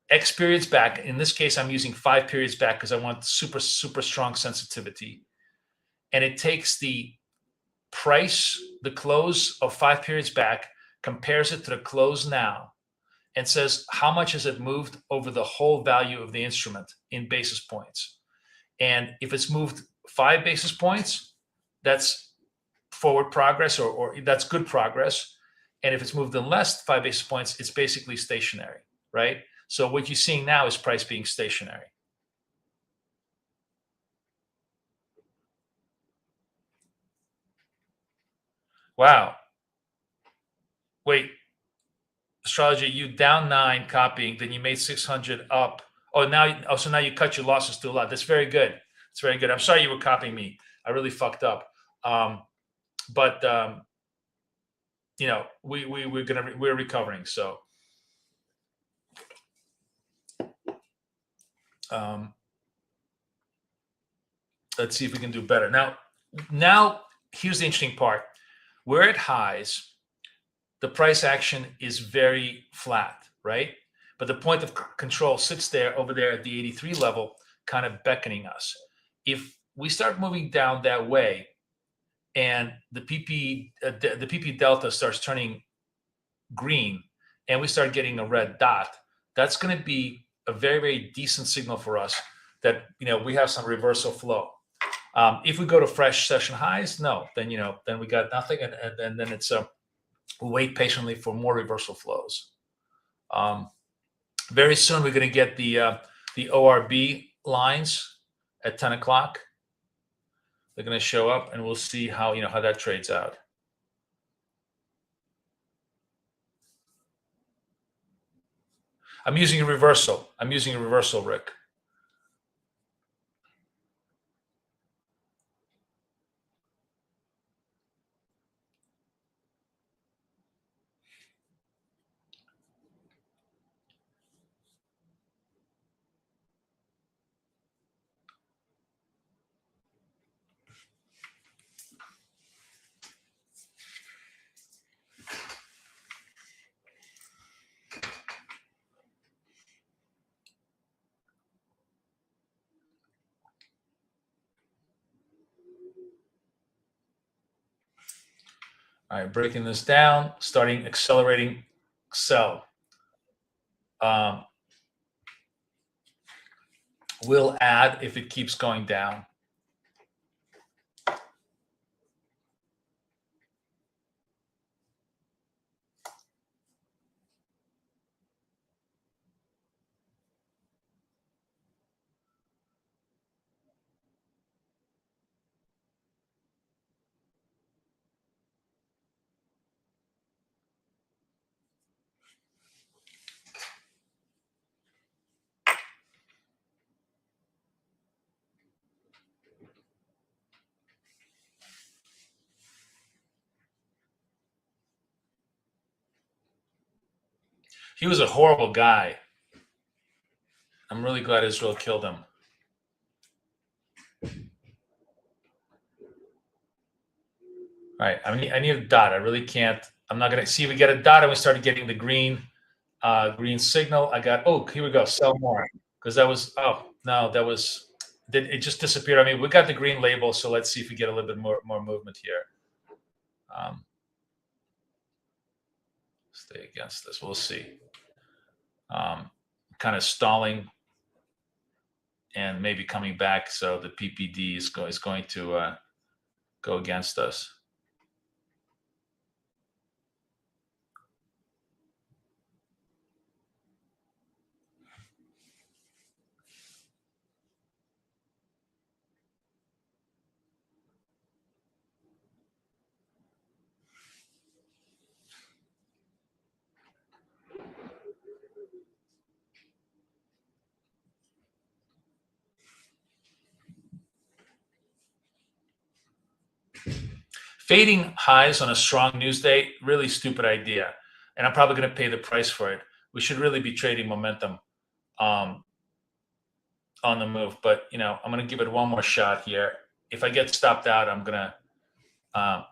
Speaker 2: X periods back. In this case, I'm using 5 periods back because I want super, super strong sensitivity. And it takes the price, the close of 5 periods back, compares it to the close now, and says how much has it moved over the whole value of the instrument in basis points. And if it's moved 5 basis points, that's forward progress, or that's good progress. And if it's moved in less 5 basis points, it's basically stationary, right? So what you're seeing now is price being stationary. Wow. Wait, Astrology, you down 9 copying, then you made 600 up. So now you cut your losses to a lot. That's very good. It's very good. I'm sorry you were copying me. I really fucked up. But we're recovering. So let's see if we can do better. Now here's the interesting part. Where it highs, the price action is very flat, right? But the point of control sits there over there at the 83 level, kind of beckoning us. If we start moving down that way, and the PP delta starts turning green, and we start getting a red dot, that's going to be a very, very decent signal for us that we have some reversal flow. If we go to fresh session highs, no, then we got nothing, and then it's we'll wait patiently for more reversal flows. Very soon we're going to get the ORB lines at 10 o'clock. They're going to show up, and we'll see how that trades out. I'm using a reversal, Rick. All right, breaking this down, starting accelerating sell. Will add if it keeps going down. He was a horrible guy. I'm really glad Israel killed him. All right, I need a dot. I really can't. I'm not going to see. We get a dot, and we started getting the green signal. I got, here we go. Sell more, because that was, it just disappeared. I mean, we got the green label, so let's see if we get a little bit more movement here. Stay against this. We'll see. Kind of stalling and maybe coming back. So the PPD is going to go against us. Fading highs on a strong news day, really stupid idea. And I'm probably going to pay the price for it. We should really be trading momentum um, on the move. But, I'm going to give it one more shot here. If I get stopped out, I'm going to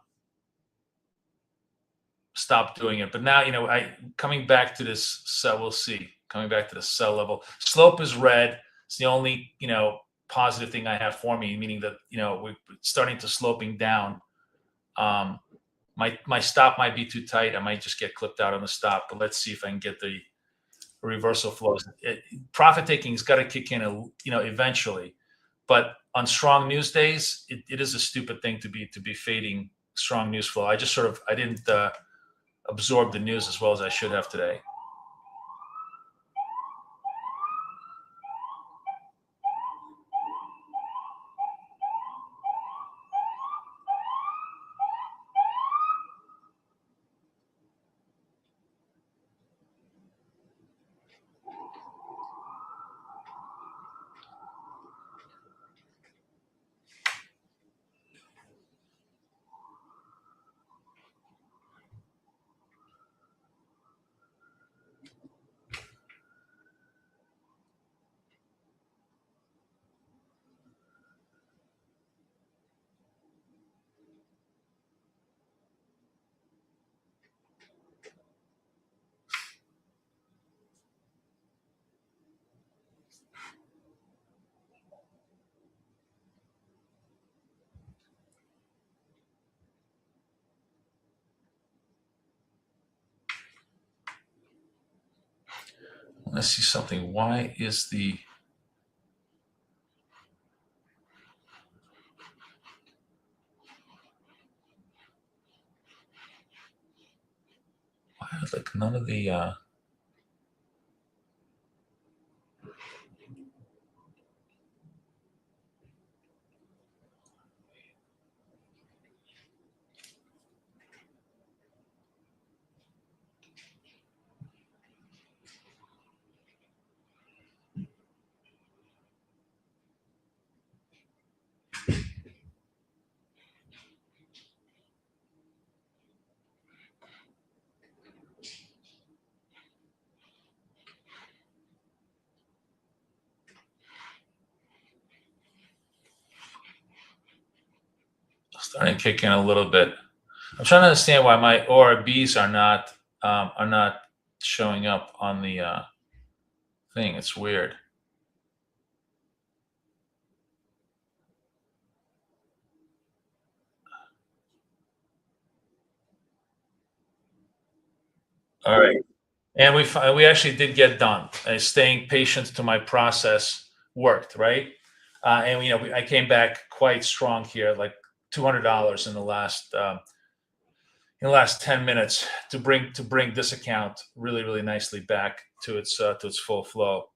Speaker 2: stop doing it. But now, coming back to this sell, we'll see. Coming back to the sell level. Slope is red. It's the only, positive thing I have for me, meaning that, we're starting to sloping down. My stop might be too tight. I might just get clipped out on the stop, but let's see if I can get the reversal flows. Profit taking's got to kick in, eventually. But on strong news days, it is a stupid thing to be fading strong news flow. I didn't absorb the news as well as I should have today. Let's see something. Why is the like none of the starting to kick in a little bit. I'm trying to understand why my ORBs are not showing up on the thing. It's weird. All right. And we actually did get done. Staying patient to my process worked, right? And I came back quite strong here, like $200 in the last 10 minutes to bring this account really really nicely back to its full flow.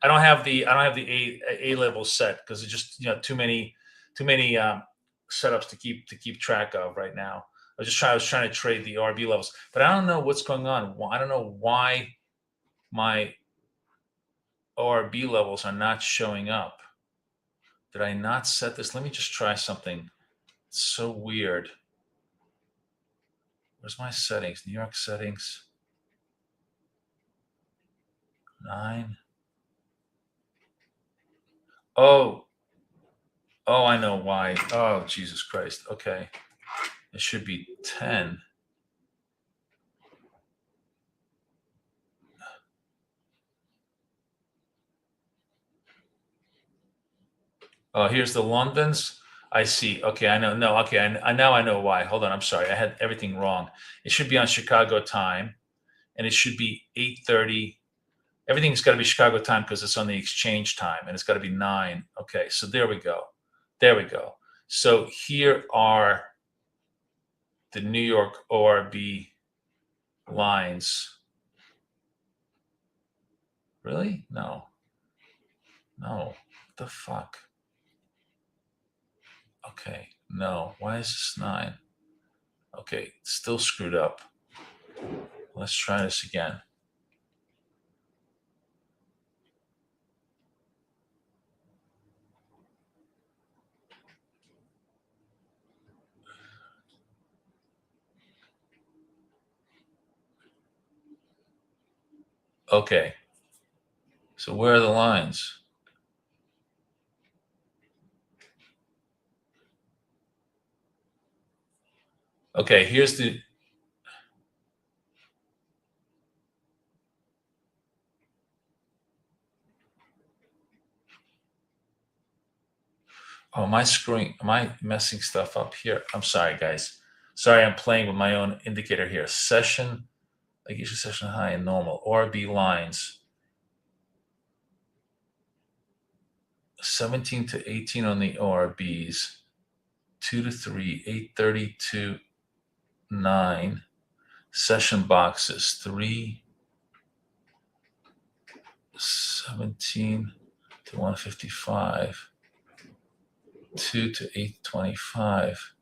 Speaker 2: I don't have the A level set because it's just too many setups to keep track of right now. I was trying to trade the RB levels, but I don't know what's going on. I don't know why my ORB levels are not showing up. Did I not set this? Let me just try something. It's so weird. Where's my settings? New York settings. 9. Oh, I know why. Oh, Jesus Christ. Okay. It should be 10. Oh, here's the Londons. I see. Okay, I know. No, okay. Now I know why. Hold on. I'm sorry. I had everything wrong. It should be on Chicago time, and it should be 8:30. Everything's got to be Chicago time because it's on the exchange time, and it's got to be 9. Okay, so there we go. There we go. So here are the New York ORB lines. Really? No. What the fuck? Okay, no. Why is this 9? Okay, still screwed up. Let's try this again. Okay. So where are the lines? Okay, here's the, oh, am I screwing, am I messing stuff up here? I'm sorry, guys. Sorry, I'm playing with my own indicator here. Session, like usually session high and normal, ORB lines. 17 to 18 on the ORBs, 2 to 3, 8:30 to 9. Session boxes, 3, 17 to 155, 2 to 825,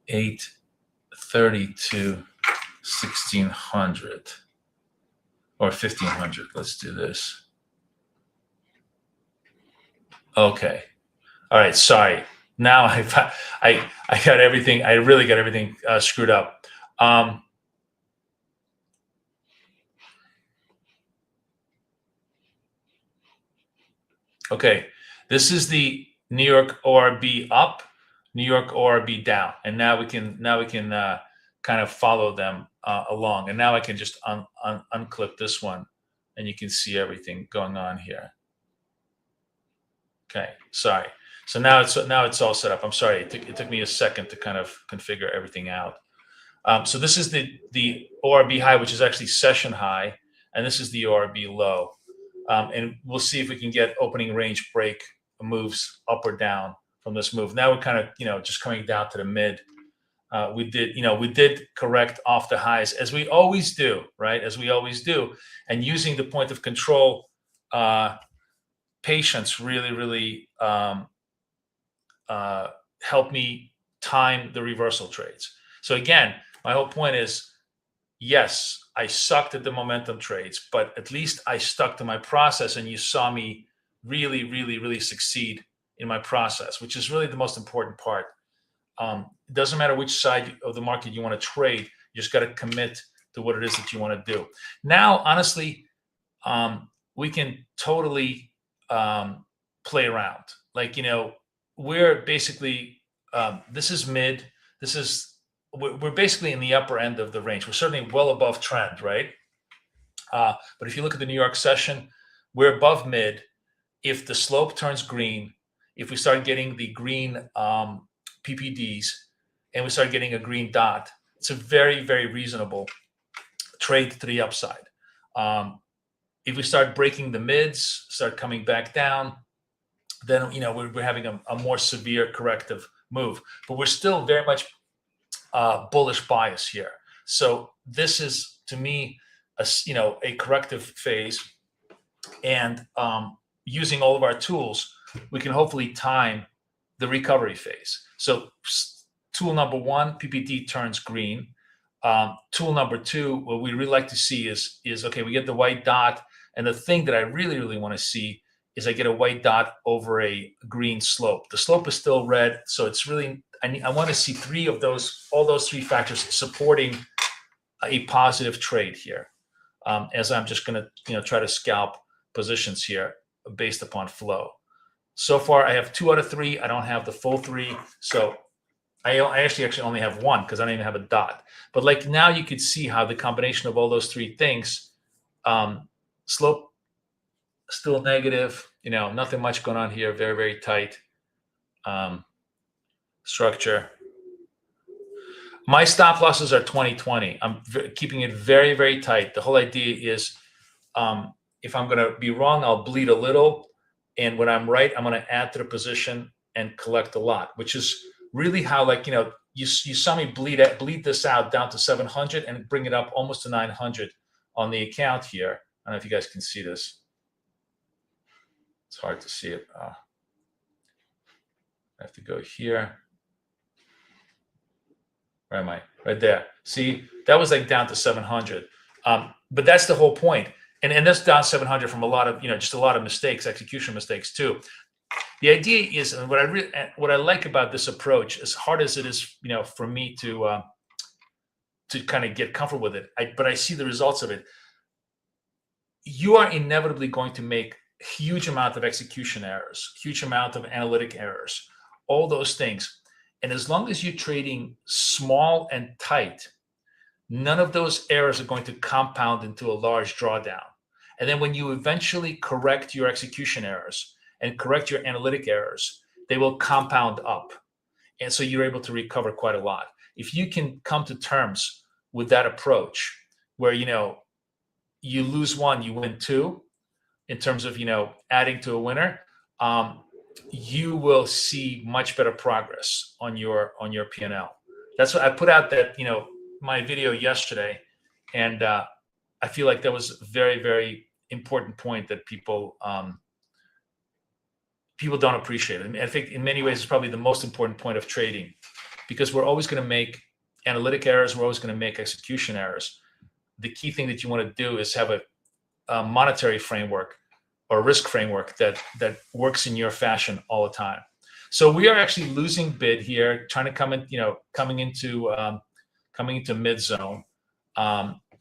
Speaker 2: 8:30 to 1600 or 1500. Let's do this. Okay. All right. Sorry. Now I got everything. I really got everything screwed up. Okay. This is the New York ORB up, New York ORB down, and now we can kind of follow them along. And now I can just unclip this one, and you can see everything going on here. Okay, sorry. So now it's all set up. I'm sorry, it took me a second to kind of configure everything out. So this is the ORB high, which is actually session high, and this is the ORB low. And we'll see if we can get opening range break moves up or down from this move. Now we're kind of, just coming down to the mid. We did correct off the highs, as we always do, right? As we always do. And using the point of control patience really helped me time the reversal trades. So again, my whole point is, yes, I sucked at the momentum trades, but at least I stuck to my process, and you saw me really succeed in my process, which is really the most important part. It doesn't matter which side of the market you want to trade. You just got to commit to what it is that you want to do. Now, honestly, we can totally play around. Like, we're basically, this is mid. We're basically in the upper end of the range. We're certainly well above trend, right? But if you look at the New York session, we're above mid. If the slope turns green, if we start getting the green PPDs, and we start getting a green dot, it's a very reasonable trade to the upside. If we start breaking the mids, start coming back down, then we're having a more severe corrective move. But we're still very much bullish bias here. So this is, to me, a corrective phase, and using all of our tools, we can hopefully time the recovery phase. So tool number one, PPD turns green. Tool number two, what we really like to see is okay, we get the white dot, and the thing that I really want to see is I get a white dot over a green slope. The slope is still red, so it's really, I want to see all those three factors supporting a positive trade here. As I'm just going to try to scalp positions here based upon flow. So far, I have 2 out of 3. I don't have the full 3, so I actually only have 1 because I don't even have a dot. But like now, you could see how the combination of all those 3 things, slope still negative, nothing much going on here, very tight structure. My stop losses are 20-20. I'm keeping it very tight. The whole idea is, if I'm going to be wrong, I'll bleed a little. And when I'm right, I'm going to add to the position and collect a lot, which is really how, you saw me bleed this out down to 700 and bring it up almost to 900 on the account here. I don't know if you guys can see this. It's hard to see it. I have to go here. Where am I? Right there. See, that was down to 700. But that's the whole point. And that's down 700 from a lot of, just a lot of mistakes, execution mistakes too. The idea is, and what I like about this approach, as hard as it is, for me to kind of get comfortable with it, but I see the results of it. you are inevitably going to make huge amount of execution errors, huge amount of analytic errors, all those things. And as long as you're trading small and tight, none of those errors are going to compound into a large drawdown. And then when you eventually correct your execution errors and correct your analytic errors, they will compound up. And so you're able to recover quite a lot. If you can come to terms with that approach where, you lose one, you win two, in terms of, adding to a winner, you will see much better progress on your P&L. That's what I put out that, my video yesterday. And I feel like that was a very, very important point that people don't appreciate. I think in many ways, it's probably the most important point of trading, because we're always going to make analytic errors. We're always going to make execution errors. The key thing that you want to do is have a monetary framework or risk framework that works in your fashion all the time. So we are actually losing bid here, trying to come in, coming into mid zone,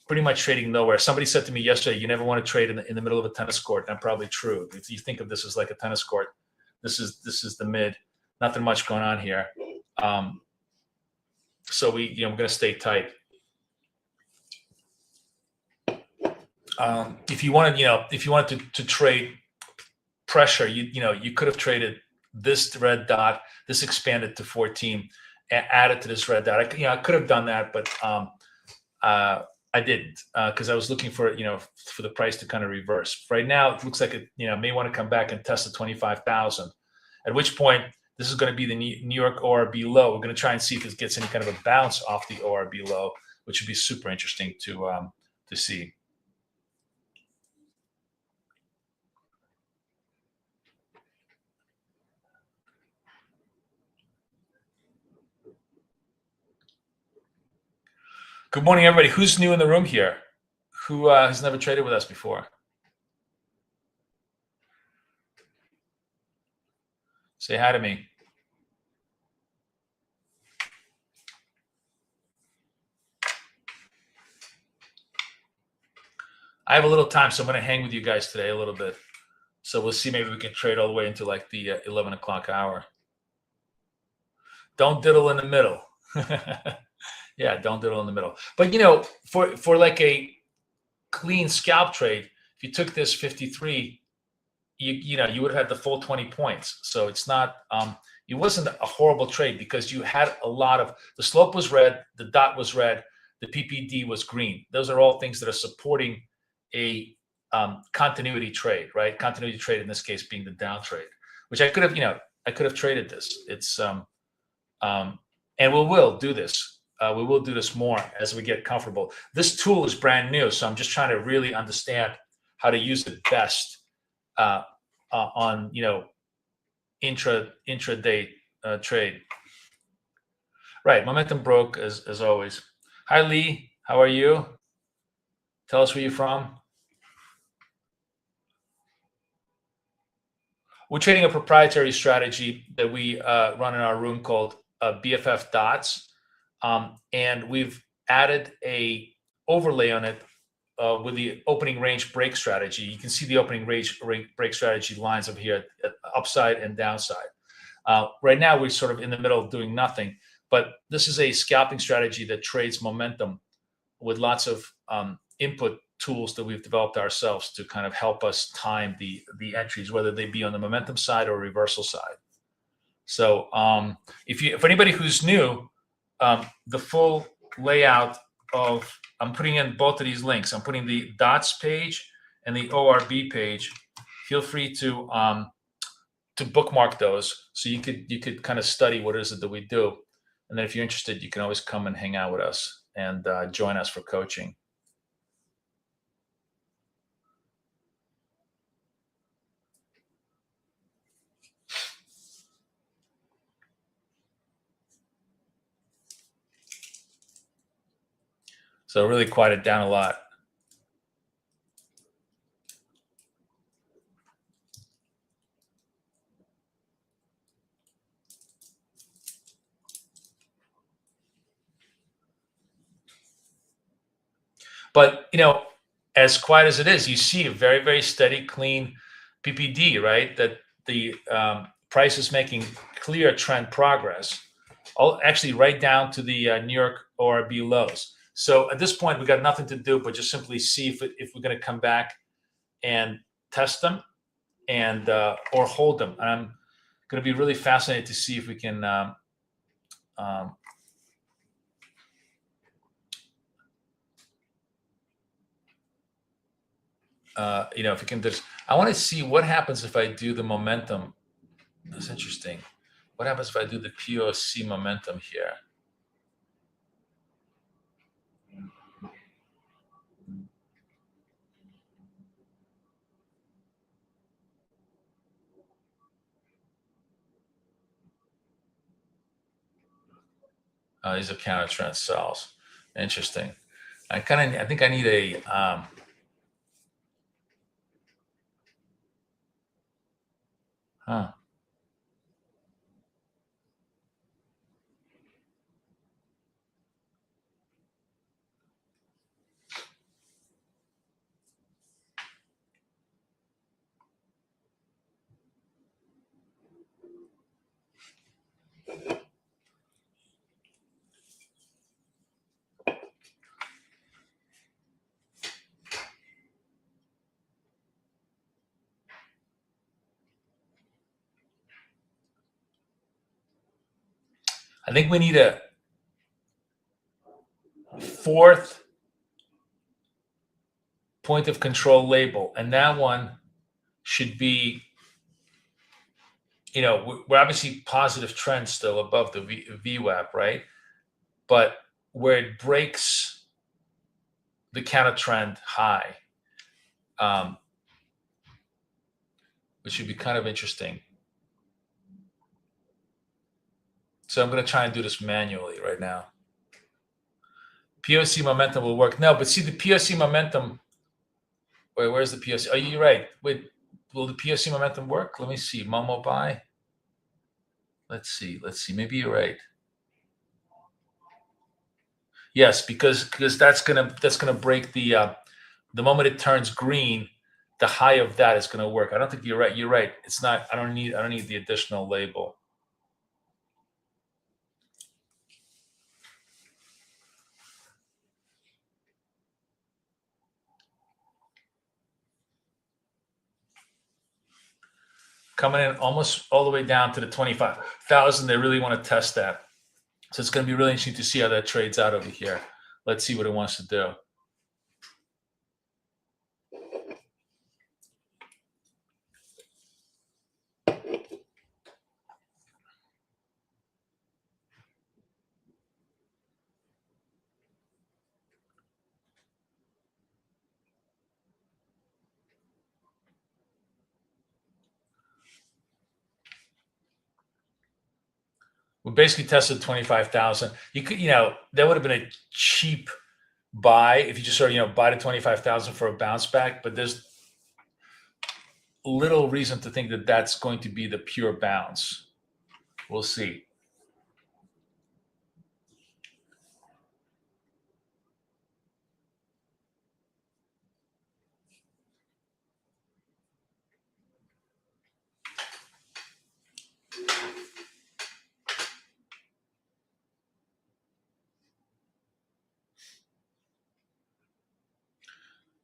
Speaker 2: pretty much trading nowhere. Somebody said to me yesterday, you never want to trade in the middle of a tennis court. And that's probably true. If you think of this as like a tennis court, this is the mid, nothing much going on here. So we're going to stay tight. If you wanted to trade pressure, you could have traded this red dot, this expanded to 14, added to this red dot. I could have done that, but I didn't, because I was looking for the price to kind of reverse. Right now, it looks like it may want to come back and test the 25,000. At which point, this is going to be the New York ORB low. We're going to try and see if it gets any kind of a bounce off the ORB low, which would be super interesting to see. Good morning, everybody. Who's new in the room here? Who has never traded with us before? Say hi to me. I have a little time, so I'm going to hang with you guys today a little bit. So we'll see. Maybe we can trade all the way into like the 11 o'clock hour. Don't diddle in the middle. Yeah, don't diddle in the middle. But for like a clean scalp trade, if you took this 53, you would have had the full 20 points. So it's not it wasn't a horrible trade, because you had a lot of, the slope was red, the dot was red, the PPD was green. Those are all things that are supporting a continuity trade, right? Continuity trade in this case being the down trade, which I could have traded this. It's and we will do this. We will do this more as we get comfortable. This tool is brand new, so I'm just trying to really understand how to use it best on intraday trade. Right, momentum broke as always. Hi Lee, how are you? Tell us where you're from. We're trading a proprietary strategy that we run in our room called BFF Dots. And we've added a overlay on it with the opening range break strategy. You can see the opening range break strategy lines over here at upside and downside. Right now, we're sort of in the middle of doing nothing, but this is a scalping strategy that trades momentum with lots of input tools that we've developed ourselves to kind of help us time the entries, whether they be on the momentum side or reversal side. So if anybody who's new, the full layout of, I'm putting in both of these links. I'm putting the dots page and the ORB page. Feel free to bookmark those, so you could kind of study what is it that we do. And then if you're interested, you can always come and hang out with us and join us for coaching. So really quieted down a lot. But as quiet as it is, you see a very, very steady, clean PPD, right? That the price is making clear trend progress, actually right down to the New York ORB lows. So at this point, we got nothing to do but just simply see if we're going to come back and test them and or hold them. And I'm going to be really fascinated to see if we can if we can just, I want to see what happens if I do the momentum. That's interesting. What happens if I do the POC momentum here? These are counter trend sells. Interesting. I think I need a huh. I think we need a fourth point of control label, and that one should be, we're obviously positive trend still above the VWAP, right? But where it breaks the counter trend high, which should be kind of interesting. So I'm going to try and do this manually right now. POC momentum will work. No, but see the POC momentum. Wait, where's the POC? Oh, you're right. Wait, will the POC momentum work? Let me see. Momo buy. Let's see. Maybe you're right. Yes, because that's gonna break the moment it turns green, the high of that is gonna work. I don't think you're right. You're right. It's not. I don't need the additional label. Coming in almost all the way down to the 25,000. They really want to test that. So it's going to be really interesting to see how that trades out over here. Let's see what it wants to do. We basically tested 25,000. You could, that would have been a cheap buy if you just sort of, buy to 25,000 for a bounce back. But there's little reason to think that that's going to be the pure bounce. We'll see.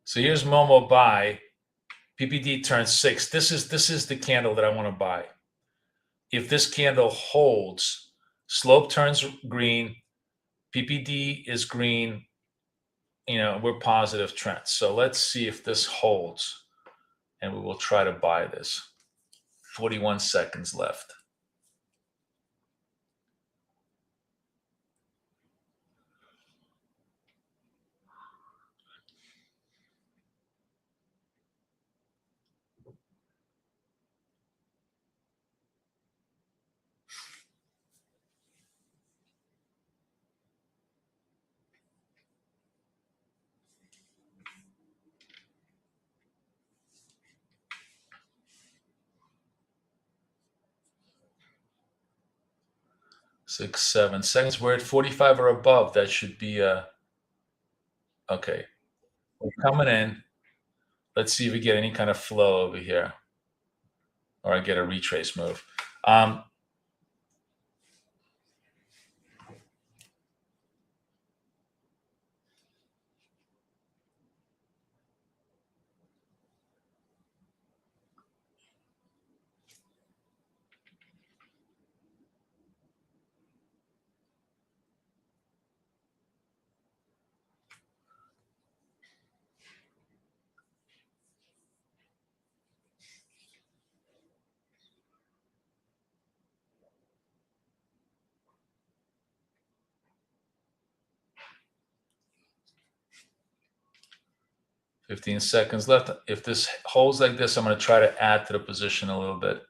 Speaker 2: So here's Momo buy. PPD turns 6. This is the candle that I want to buy. If this candle holds, slope turns green, PPD is green, we're positive trends. So let's see if this holds, and we will try to buy this. 41 seconds left. Six, 7 seconds. We're at 45 or above. That should be okay. We're coming in. Let's see if we get any kind of flow over here, or I get a retrace move. 15 seconds left. If this holds like this, I'm going to try to add to the position a little bit.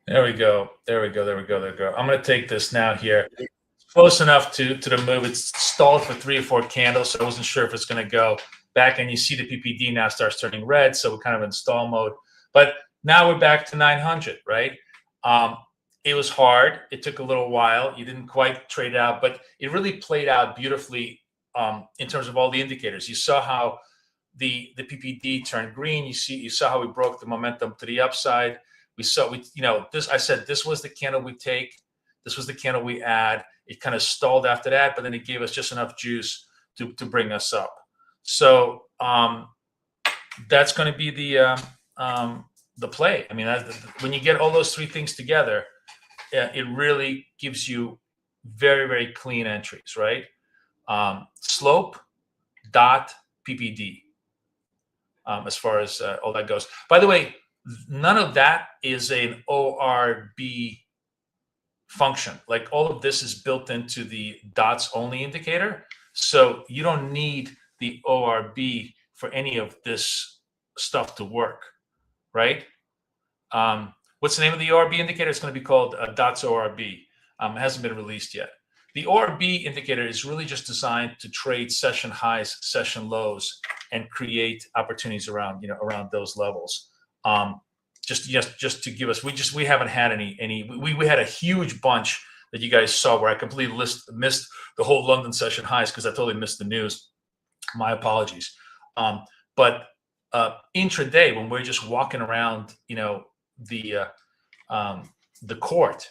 Speaker 2: There we go. There we go. There we go. There we go. I'm going to take this now here. Close enough to the move. It's stalled for 3 or 4 candles, so I wasn't sure if it's going to go back. And you see the PPD now starts turning red, so we're kind of in stall mode. But now we're back to 900, right? It was hard. It took a little while. You didn't quite trade out, but it really played out beautifully in terms of all the indicators. You saw how the PPD turned green. You saw how we broke the momentum to the upside. I said this was the candle we take. This was the candle we add. It kind of stalled after that, but then it gave us just enough juice to bring us up. So that's going to be the play. I mean, when you get all those 3 things together, it really gives you very, very clean entries, right? Slope, dot, PPD, as far as all that goes. By the way, none of that is an ORB function. Like all of this is built into the dots only indicator. So you don't need the ORB for any of this stuff to work, right? What's the name of the ORB indicator? It's going to be called DOTS ORB. It hasn't been released yet. The ORB indicator is really just designed to trade session highs, session lows, and create opportunities around, around those levels. Just to give us, we haven't had any. We had a huge bunch that you guys saw where I completely missed the whole London session highs because I totally missed the news. My apologies. But intraday, when we're just walking around, the court,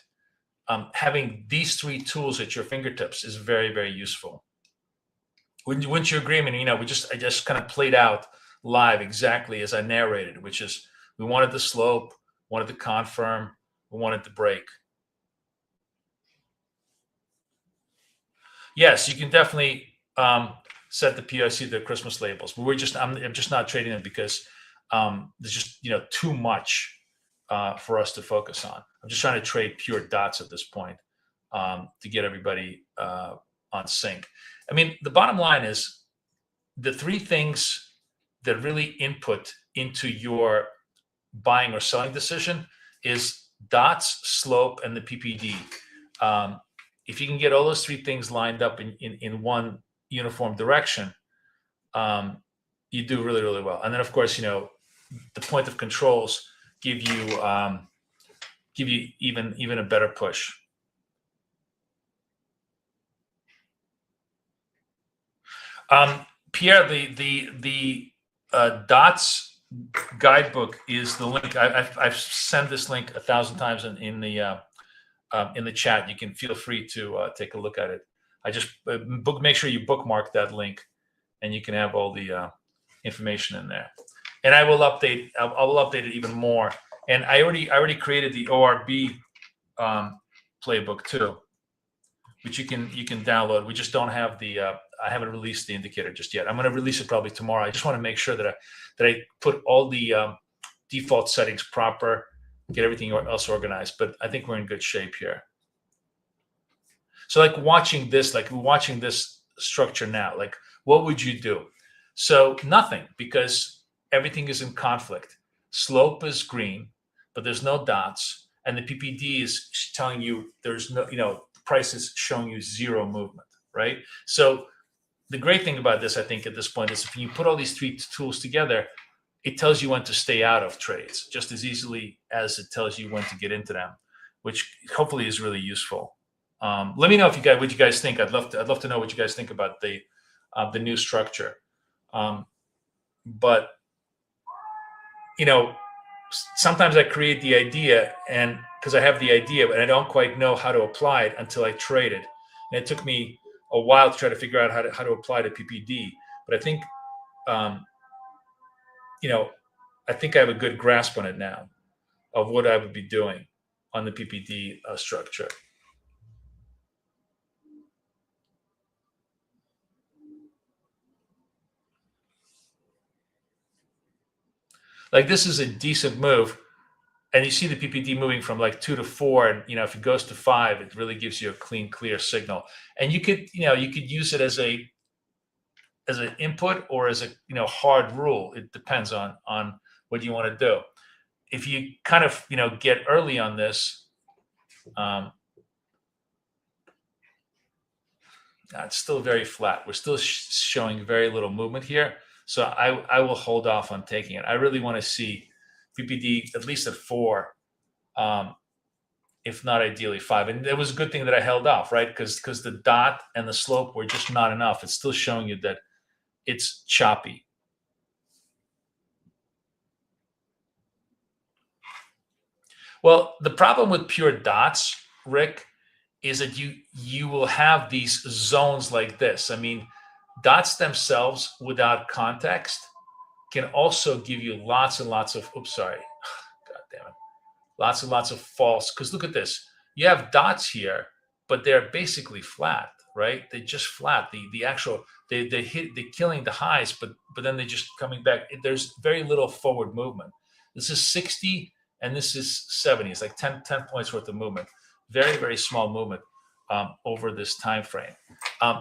Speaker 2: having these three tools at your fingertips is very, very useful. Wouldn't you agree? I mean, I just kind of played out live exactly as I narrated, which is we wanted the slope, wanted the confirm, we wanted the break. Yes, you can definitely set the PIC, the Christmas labels, but I'm just not trading them because there's just too much for us to focus on. I'm just trying to trade pure dots at this point to get everybody on sync. I mean, the bottom line is the three things that really input into your buying or selling decision is dots, slope, and the PPD. If you can get all those three things lined up in one uniform direction, you do really, really well. And then, of course, the point of controls give you even a better push. Pierre, the dots guidebook is the link. I've sent this link 1,000 times in the chat. You can feel free to take a look at it. I just make sure you bookmark that link, and you can have all the information in there. And I will update. I will update it even more. And I already created the ORB playbook too, which you can download. We just don't have the. I haven't released the indicator just yet. I'm going to release it probably tomorrow. I just want to make sure that I put all the default settings proper, get everything else organized. But I think we're in good shape here. So like watching this structure now, like what would you do? So nothing, because everything is in conflict. Slope is green, but there's no dots, and the PPD is telling you there's no, the price is showing you zero movement, right? So the great thing about this, I think, at this point is if you put all these three tools together, it tells you when to stay out of trades just as easily as it tells you when to get into them, which hopefully is really useful. Let me know what you guys think. I'd love to know what you guys think about the new structure. But sometimes I create the idea, and because I have the idea, but I don't quite know how to apply it until I trade it. And it took me a while to try to figure out how to apply the PPD. But I think, I think I have a good grasp on it now of what I would be doing on the PPD structure. Like this is a decent move, and you see the PPD moving from like 2 to 4, and if it goes to 5, it really gives you a clean, clear signal. And you could use it as an input or as a hard rule. It depends on what you want to do. If you kind of get early on this, it's still very flat. We're still showing very little movement here. So I will hold off on taking it. I really want to see PPD at least at 4, if not ideally 5. And it was a good thing that I held off, right? Because the dot and the slope were just not enough. It's still showing you that it's choppy. Well, the problem with pure dots, Rick, is that you will have these zones like this. I mean, dots themselves without context can also give you lots and lots of, God damn it, lots and lots of false, because look at this. You have dots here, but they're basically flat, right? They're just flat. They're killing the highs, but then they're just coming back. There's very little forward movement. This is 60 and this is 70. It's like 10 points worth of movement. Very, very small movement over this time frame.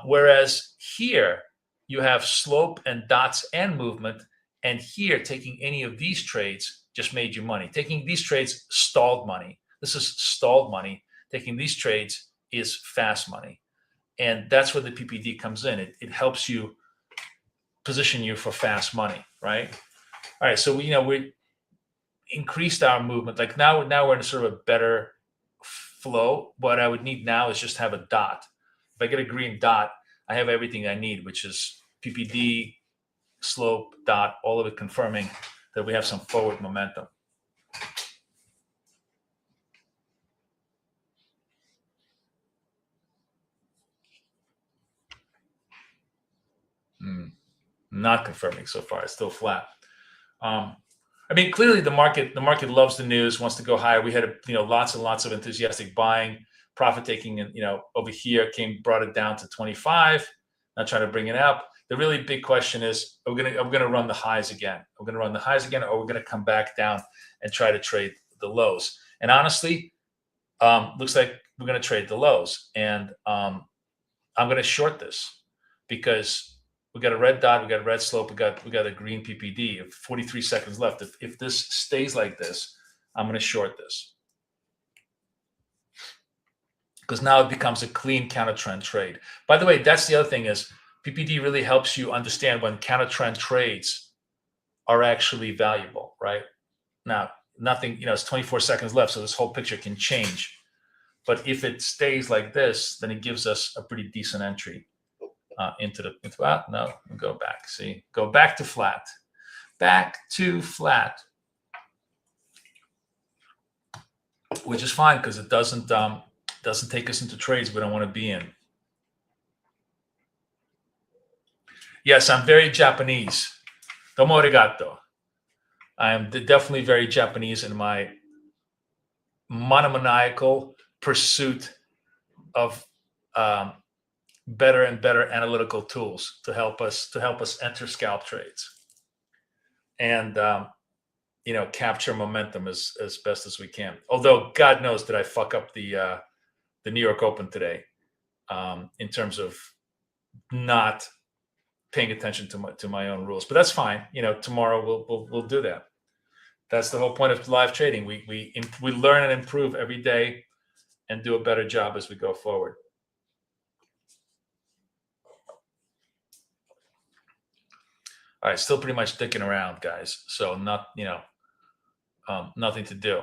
Speaker 2: Whereas here, you have slope and dots and movement. And here, taking any of these trades just made you money. Taking these trades stalled money. This is stalled money. Taking these trades is fast money. And that's where the PPD comes in. It helps you position you for fast money, right? All right, so we increased our movement. Like now we're in a sort of a better flow. What I would need now is just have a dot. If I get a green dot, I have everything I need, which is PPD, slope, dot, all of it confirming that we have some forward momentum. Not confirming so far. It's still flat. I mean, clearly the market loves the news, wants to go higher. We had lots and lots of enthusiastic buying, profit taking, and over here brought it down to 25. Not trying to bring it up. The really big question is, are we gonna run the highs again? We're gonna run the highs again, or we're gonna come back down and try to trade the lows. And honestly, looks like we're gonna trade the lows. And I'm gonna short this because we got a red dot, we got a red slope, we got a green PPD. 43 seconds left. If this stays like this, I'm going to short this because now it becomes a clean counter trend trade. By the way, that's the other thing is PPD really helps you understand when counter trend trades are actually valuable, right? Now, nothing, it's 24 seconds left, so this whole picture can change. But if it stays like this, then it gives us a pretty decent entry. Into no, go back. See, go back to flat, which is fine because it doesn't take us into trades we don't want to be in. Yes, I'm very Japanese. Domo arigato. I am definitely very Japanese in my monomaniacal pursuit of better and better analytical tools to help us enter scalp trades and capture momentum as best as we can. Although God knows that I fuck up the New York Open today in terms of not paying attention to my own rules, but that's fine. Tomorrow we'll do that. That's the whole point of live trading. We learn and improve every day and do a better job as we go forward. All right, still pretty much dicking around, guys. So nothing to do.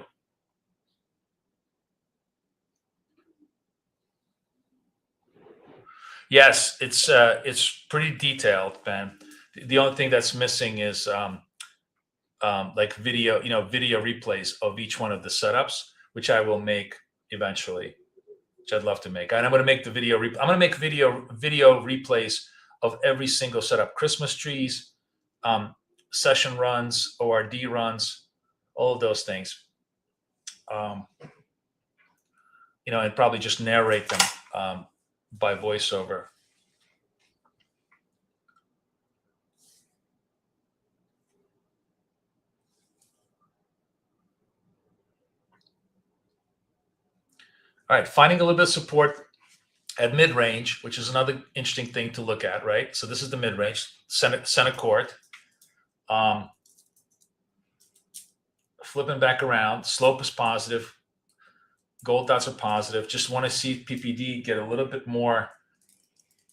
Speaker 2: Yes, it's pretty detailed, Ben. The only thing that's missing is like video replays of each one of the setups, which I will make eventually, which I'd love to make. And I'm going to make the video. I'm going to make video replays of every single setup: Christmas trees, session runs, ORD runs, all of those things. And probably just narrate them by voiceover. All right, finding a little bit of support at mid-range, which is another interesting thing to look at, right? So this is the mid-range, center court. Flipping back around, slope is positive. Gold dots are positive. Just want to see PPD get a little bit more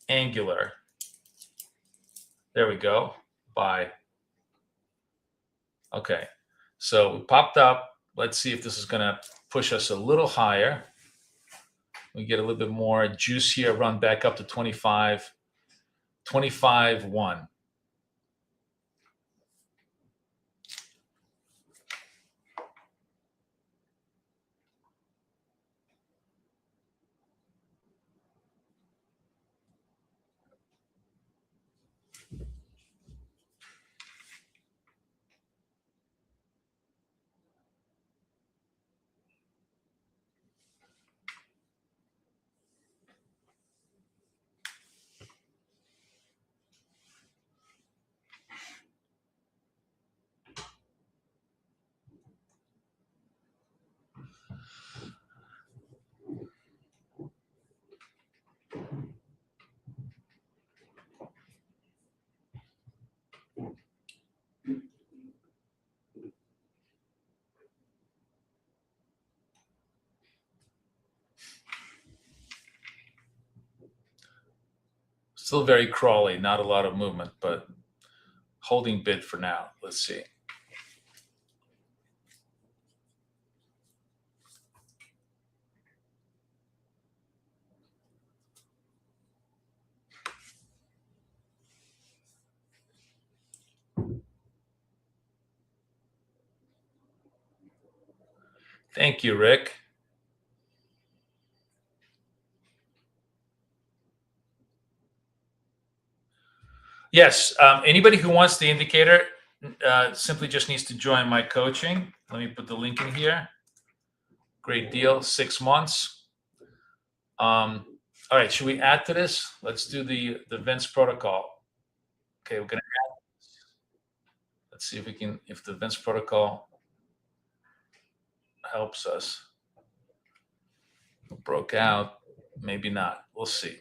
Speaker 2: angular. There we go. Buy. Okay. So we popped up. Let's see if this is going to push us a little higher. We get a little bit more juice here, run back up to 25, 25.1. Still very crawly, not a lot of movement, but holding bid for now. Let's see. Thank you, Rick. Yes, anybody who wants the indicator simply just needs to join my coaching. Let me put the link in here. Great deal, 6 months. All right, should we add to this? Let's do the Vince protocol. Okay, we're gonna add. Let's see if we can, if the Vince protocol helps us. Broke out, maybe not. We'll see.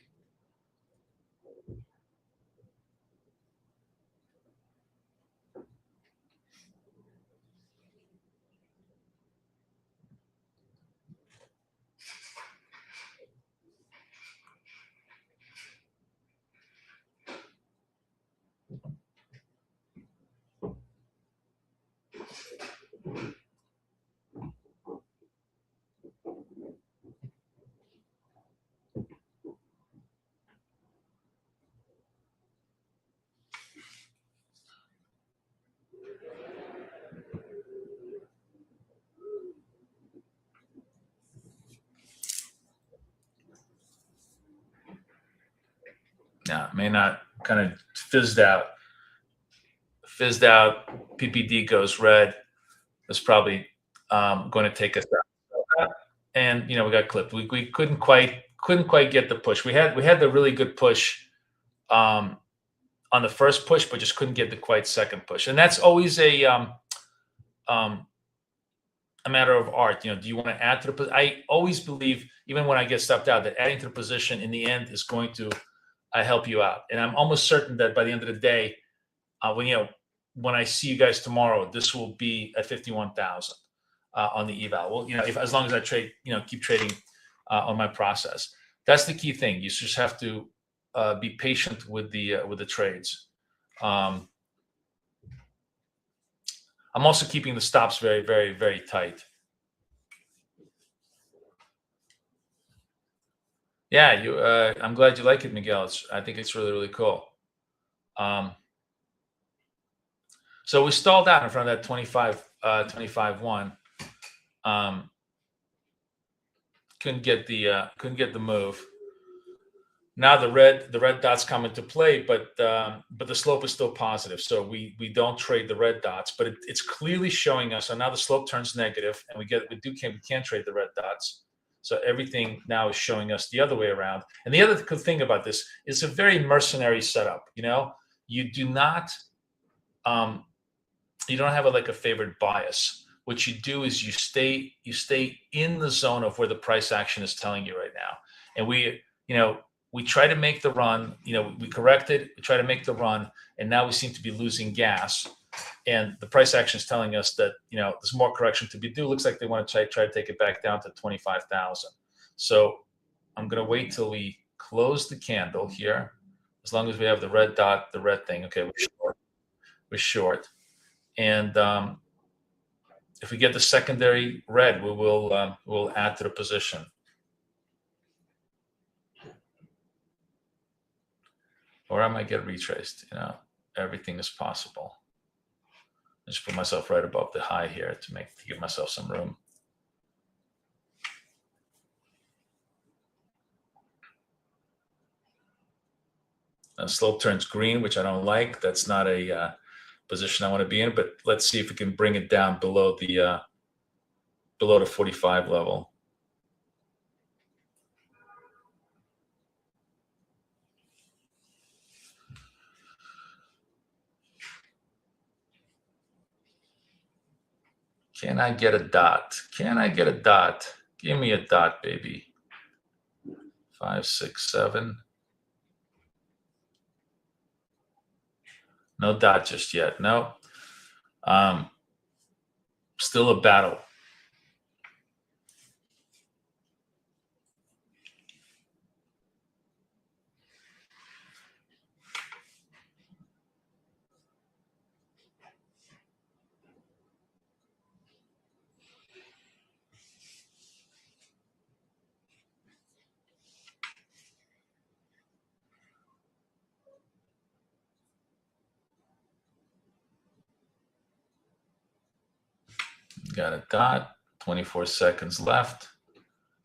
Speaker 2: Yeah, may not, kind of fizzed out. PPD goes red. It's probably going to take us out. And we got clipped. We couldn't quite get the push. We had the really good push on the first push, but just couldn't get the quite second push. And that's always a matter of art. Do you want to add to the? I always believe, even when I get stopped out, that adding to the position in the end is going to help you out. And I'm almost certain that by the end of the day, when I see you guys tomorrow, this will be at 51,000 on the eval. Well, as long as I trade, keep trading on my process. That's the key thing. You just have to be patient with the trades. I'm also keeping the stops very, very, very tight. Yeah, I'm glad you like it, Miguel. I think it's really, really cool. So we stalled out in front of that 25-1. Couldn't get the move. Now the red dots come into play, but the slope is still positive. So we don't trade the red dots, but it's clearly showing us. So now the slope turns negative, and we can't trade the red dots. So everything now is showing us the other way around. And the other good thing about this is a very mercenary setup. You do not, you don't have a favored bias. What you do is you stay in the zone of where the price action is telling you right now. And we try to make the run, we corrected, we try to make the run, and now we seem to be losing gas. And the price action is telling us that, there's more correction to be due. Looks like they want to try to take it back down to 25,000. So I'm going to wait till we close the candle here. As long as we have the red dot, the red thing. Okay, we're short. And if we get the secondary red, we'll add to the position. Or I might get retraced. Everything is possible. I just put myself right above the high here to give myself some room. And slope turns green, which I don't like. That's not a position I want to be in. But let's see if we can bring it down below the 45 level. Can I get a dot? Can I get a dot? Give me a dot, baby. 5, 6, 7. No dot just yet. No. Still a battle. Got a dot, 24 seconds left.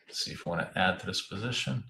Speaker 2: Let's see if we want to add to this position.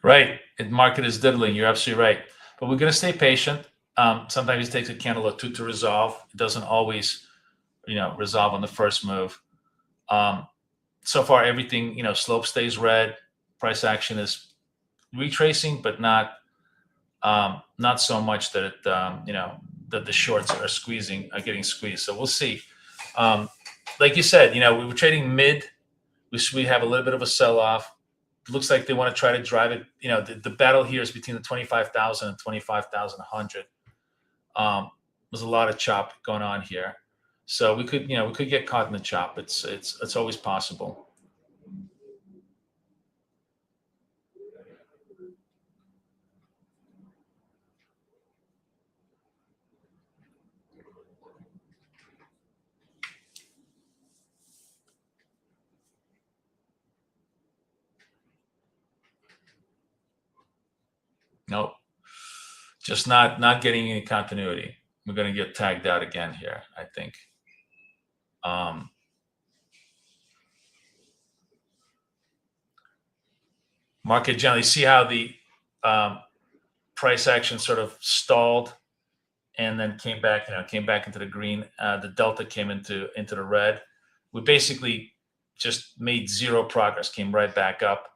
Speaker 2: Right. The market is diddling. You're absolutely right. But we're going to stay patient. Sometimes it takes a candle or two to resolve. It doesn't always, resolve on the first move. So far, everything, slope stays red. Price action is retracing, but not so much that it, that the shorts are getting squeezed. So we'll see. Like you said, we were trading mid. We have a little bit of a sell off. Looks like they want to try to drive it. The battle here is between the 25,000 and 25,100. There's a lot of chop going on here, so we could get caught in the chop. It's always possible. Nope, just not getting any continuity. We're going to get tagged out again here, I think. Market generally, see how the price action sort of stalled and then came back into the green. The delta came into the red. We basically just made zero progress, came right back up,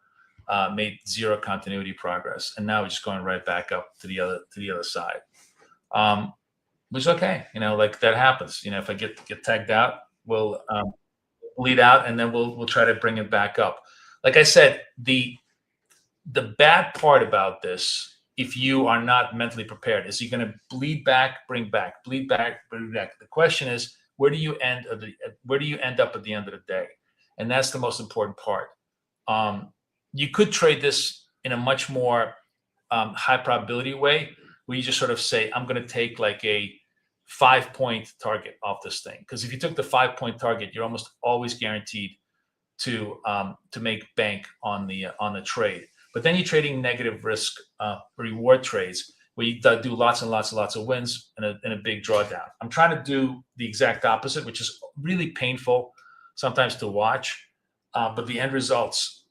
Speaker 2: made zero continuity progress, and now we're just going right back up to the other side. Which is okay, like that happens. If I get tagged out, we'll lead out, and then we'll try to bring it back up. Like I said, the bad part about this, if you are not mentally prepared, is you're going to bleed back, bring back, bleed back, bring back. The question is, where do you end up at the end of the day? And that's the most important part. You could trade this in a much more high probability way, where you just sort of say, I'm going to take like a 5-point target off this thing. Because if you took the 5-point target, you're almost always guaranteed to make bank on the trade. But then you're trading negative risk reward trades where you do lots and lots and lots of wins and a big drawdown. I'm trying to do the exact opposite, which is really painful sometimes to watch, but the end results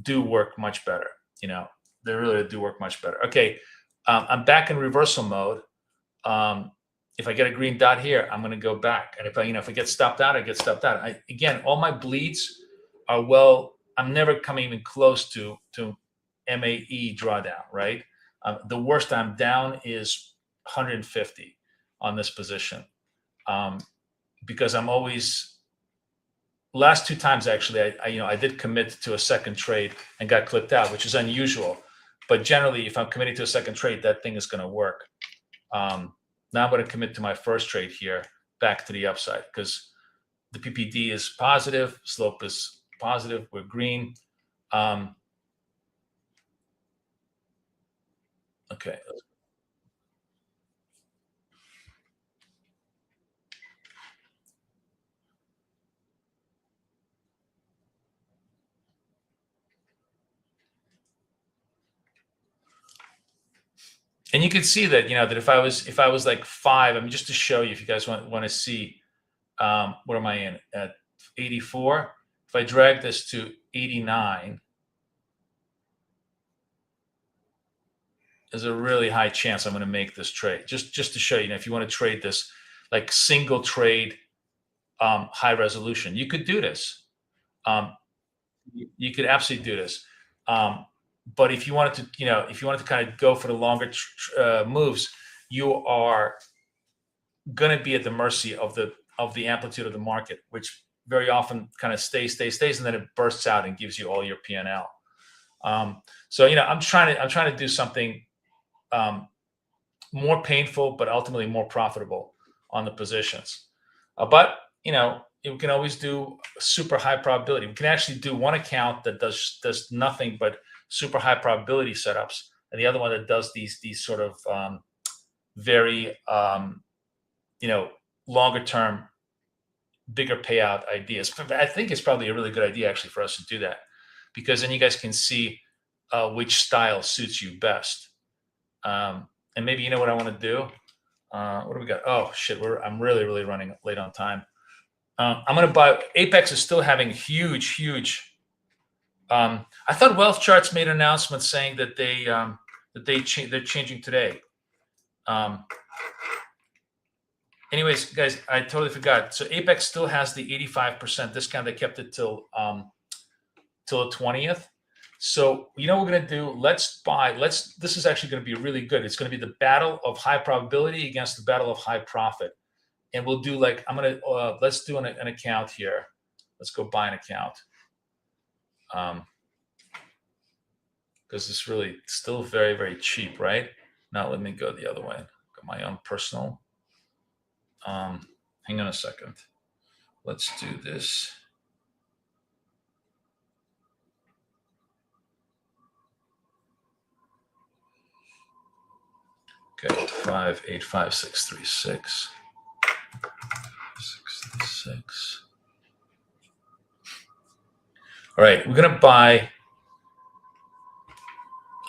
Speaker 2: do work much better. They really do work much better. Okay, I'm back in reversal mode. If I get a green dot here, I'm going to go back, and if I get stopped out, I get stopped out. Again, all my bleeds are I'm never coming even close to MAE drawdown, right? The worst I'm down is 150 on this position, because I'm always, last 2 times actually, I did commit to a second trade and got clipped out, which is unusual. But generally, if I'm committing to a second trade, that thing is going to work. Now I'm going to commit to my first trade here, back to the upside, because the PPD is positive, slope is positive, we're green. Okay. And you can see that, that if I was like 5, I mean, just to show you, if you guys want to see, what am I in at 84? If I drag this to 89, there's a really high chance I'm going to make this trade. Just to show you, if you want to trade this like single trade, high resolution, you could do this. You could absolutely do this. But if you wanted to, if you wanted to kind of go for the longer moves, you are going to be at the mercy of the amplitude of the market, which very often kind of stays, and then it bursts out and gives you all your P&L. So I'm trying to do something more painful, but ultimately more profitable on the positions. But we can always do super high probability. We can actually do one account that does nothing but super high probability setups, and the other one that does these sort of very longer term, bigger payout ideas. I think it's probably a really good idea actually for us to do that, because then you guys can see which style suits you best. And maybe what I want to do. What do we got? Oh shit, I'm really running late on time. I'm going to buy. Apex is still having huge. I thought Wealth Charts made an announcement saying that they're changing today. Anyways, guys, I totally forgot. So Apex still has the 85% discount. They kept it till the 20th. So what we're going to do? This is actually going to be really good. It's going to be the battle of high probability against the battle of high profit. And we'll do let's do an account here. Let's go buy an account. Because it's really still very cheap, right? Now let me go the other way. Got my own personal. Hang on a second. Let's do this. Okay, 5855636. 636. All right, we're gonna buy.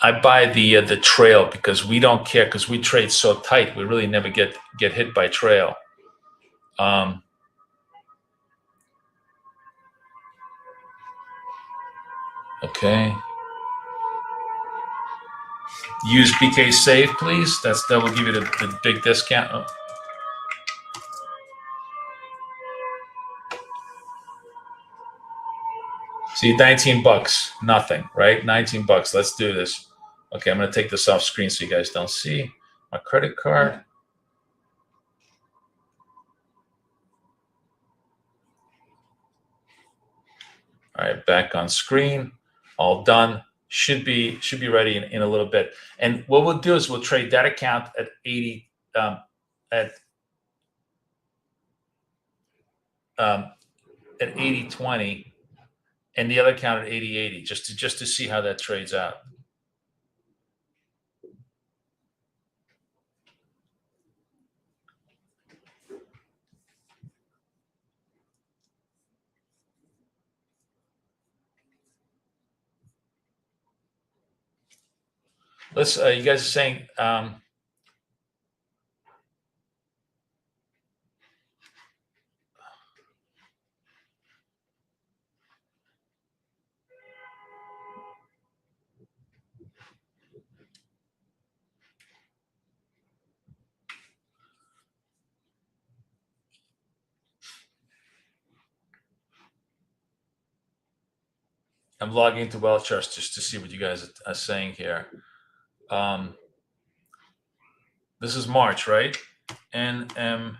Speaker 2: I buy the trail because we don't care, because we trade so tight. We really never get hit by trail. Okay. Use BK Save, please. That will give you the big discount. Oh. See, $19, nothing, right? $19. Let's do this. Okay, I'm going to take this off screen so you guys don't see my credit card. All right, back on screen. All done. Should be ready in a little bit. And what we'll do is we'll trade that account at 80 at 80.20, and the other account at 80.80, just to see how that trades out. Let's. You guys are saying. I'm logging into Wealth Charts just to see what you guys are saying here. This is March, right? NMQ.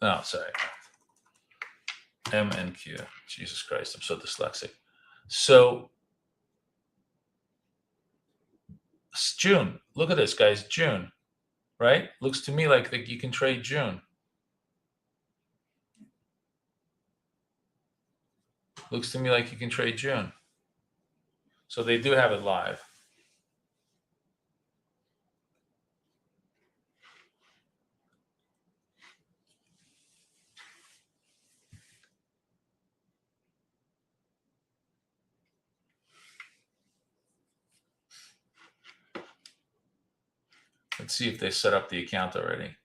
Speaker 2: No, sorry. MNQ. Jesus Christ, I'm so dyslexic. So it's June. Look at this, guys. June, right? Looks to me like you can trade June. Looks to me like you can trade June. So they do have it live. Let's see if they set up the account already.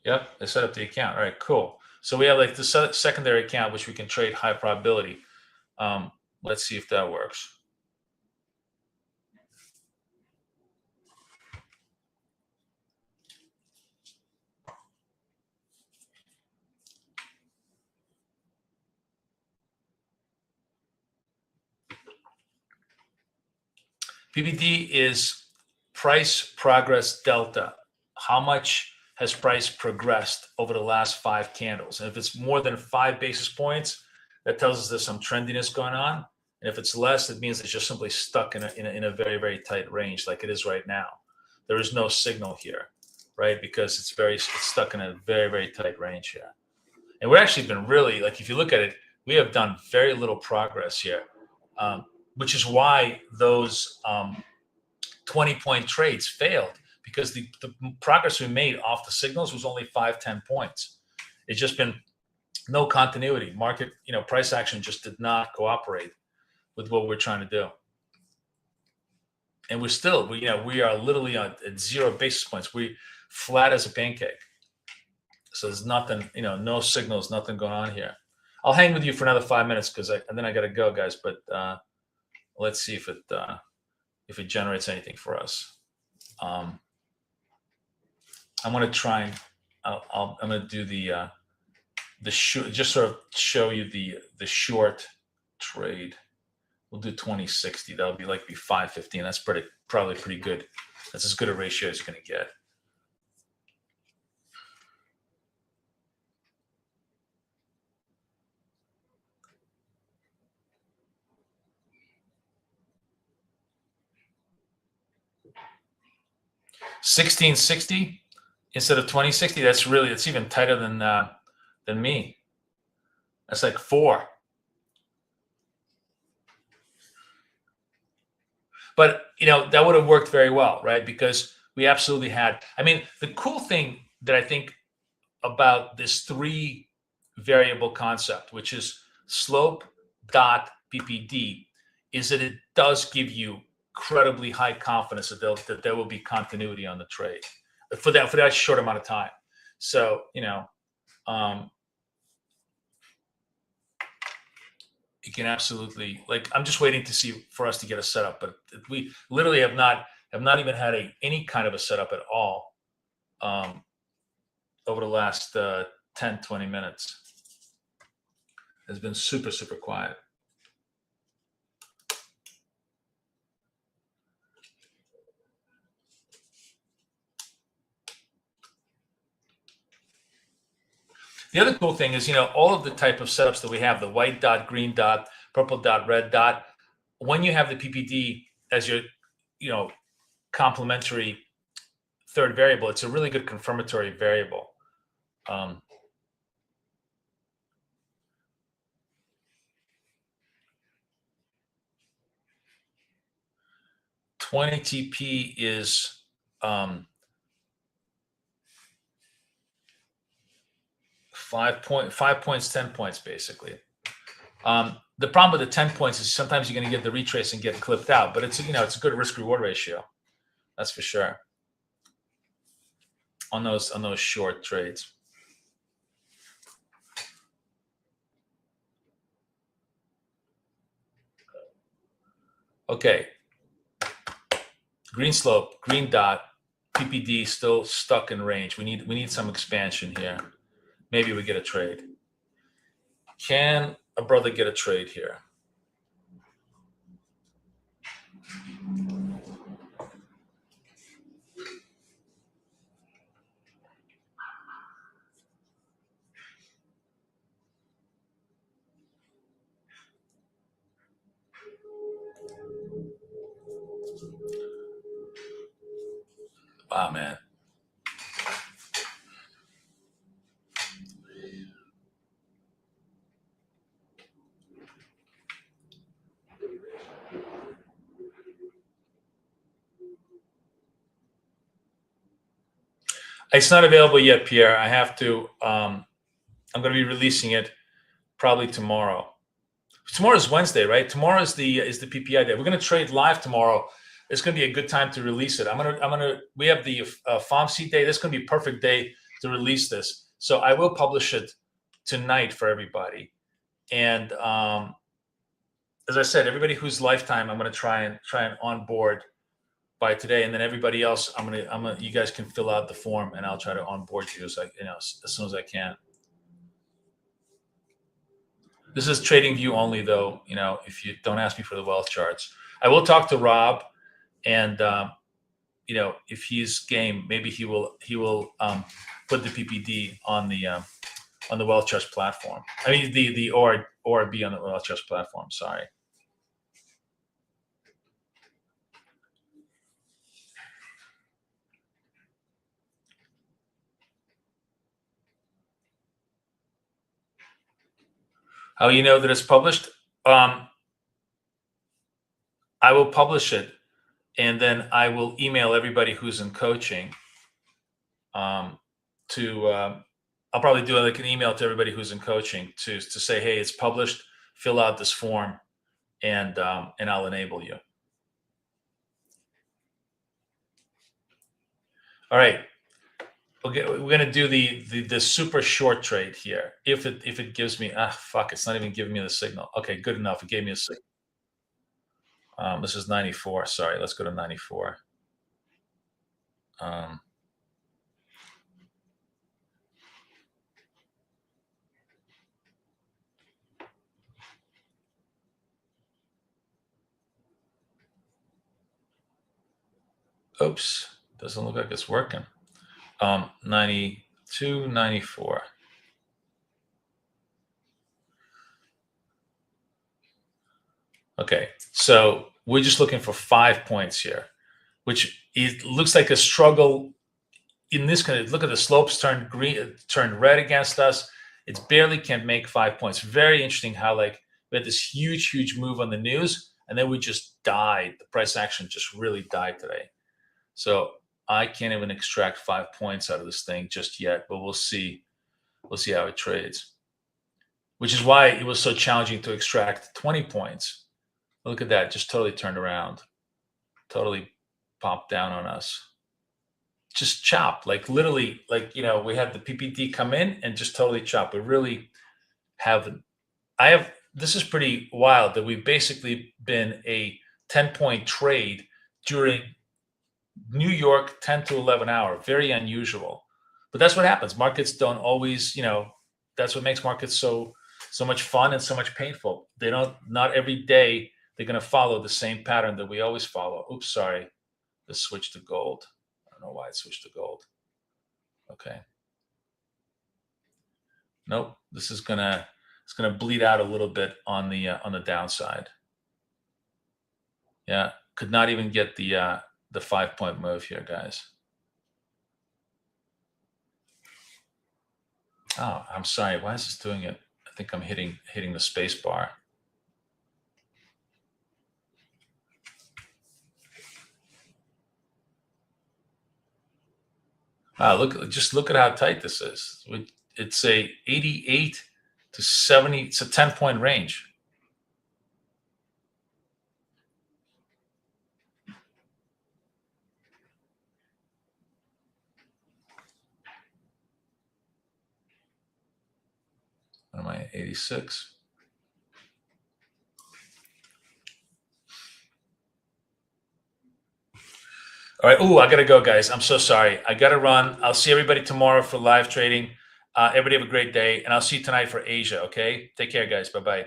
Speaker 2: Yep, I set up the account. All right, cool. So we have like the secondary account, which we can trade high probability. Let's see if that works. PPD is price progress delta. How much has price progressed over the last 5 candles? And if it's more than 5 basis points, that tells us there's some trendiness going on. And if it's less, it means it's just simply stuck in a very, very tight range like it is right now. There is no signal here, right? Because it's stuck in a very, very tight range here. And we've actually been really, like, if you look at it, we have done very little progress here, which is why those 20-point trades failed, because the progress we made off the signals was only 5-10 points. It's just been no continuity. Market, price action just did not cooperate with what we're trying to do. And we're still, we are literally at 0 basis points. We flat as a pancake. So there's nothing, no signals, nothing going on here. I'll hang with you for another 5 minutes and then I got to go, guys. But let's see if it generates anything for us. I'm going to try and I'm going to do the short, just sort of show you the short trade. We'll do 2060. That'll be 515. That's probably pretty good. That's as good a ratio as you're going to get. $16.60 instead of $20.60. That's even tighter than me. That's like 4. But that would have worked very well, right? Because we absolutely had. I mean, the cool thing that I think about this 3 variable concept, which is slope dot PPD, is that it does give you incredibly high confidence that there will be continuity on the trade for that short amount of time. So you can absolutely, I'm just waiting to see for us to get a setup, but we literally have not even had any kind of a setup at all over the last 10-20 minutes. It's been super, super quiet. The other cool thing is, all of the type of setups that we have, the white dot, green dot, purple dot, red dot, when you have the PPD as your, complementary third variable, it's a really good confirmatory variable. 20 TP is 5 points, 10 points, basically. The problem with the 10 points is sometimes you're going to get the retrace and get clipped out, but it's a good risk reward ratio. That's for sure. On those short trades. Okay. Green slope, green dot, PPD still stuck in range. We need some expansion here. Maybe we get a trade. Can a brother get a trade here? Wow, man. It's not available yet, Pierre. I have to. I'm going to be releasing it probably tomorrow. Tomorrow is Wednesday, right? Tomorrow is the PPI day. We're going to trade live tomorrow. It's going to be a good time to release it. We have the FOMC day. This is going to be a perfect day to release this. So I will publish it tonight for everybody. And as I said, everybody who's lifetime, I'm going to try and onboard by today, and then everybody else, you guys can fill out the form, and I'll try to onboard you as soon as I can. This is TradingView only, though. If you don't ask me for the wealth charts, I will talk to Rob, and if he's game, maybe he will put the PPD on the wealth charts platform. I mean the ORB on the wealth charts platform. Sorry. How you know that it's published? I will publish it, and then I will email everybody who's in coaching. I'll probably do like an email to everybody who's in coaching to say, hey, it's published. Fill out this form, and I'll enable you. All right. Okay, we're gonna do the super short trade here. If it gives me fuck, it's not even giving me the signal. Okay, good enough. It gave me a signal. This is 94. Sorry, let's go to 94. Oops, doesn't look like it's working. 92, 94. Okay, so we're just looking for 5 points here, which it looks like a struggle. In this kind of look at the slopes turned green, turned red against us. It barely can make 5 points. Very interesting how we had this huge move on the news, and then we just died. The price action just really died today. So I can't even extract 5 points out of this thing just yet, but we'll see. We'll see how it trades, which is why it was so challenging to extract 20 points. Look at that, just totally turned around, totally popped down on us. Just chop, literally, we had the PPD come in and just totally chop. We really this is pretty wild that we've basically been a 10-point trade during New York 10 to 11 hour. Very unusual, but that's what happens. Markets don't always, that's what makes markets so much fun and so much painful. Not every day they're going to follow the same pattern that we always follow. Oops, sorry. This switched to gold. I don't know why it switched to gold. Okay. Nope. This is it's gonna bleed out a little bit on the downside. Yeah, could not even get the 5-point move here, guys. Oh, I'm sorry. Why is this doing it? I think I'm hitting the space bar. Just look at how tight this is. It's a 88 to 70. It's a 10-point range. What am I at? 86. All right. Oh, I got to go, guys. I'm so sorry. I got to run. I'll see everybody tomorrow for live trading. Everybody have a great day, and I'll see you tonight for Asia, okay? Take care, guys. Bye-bye.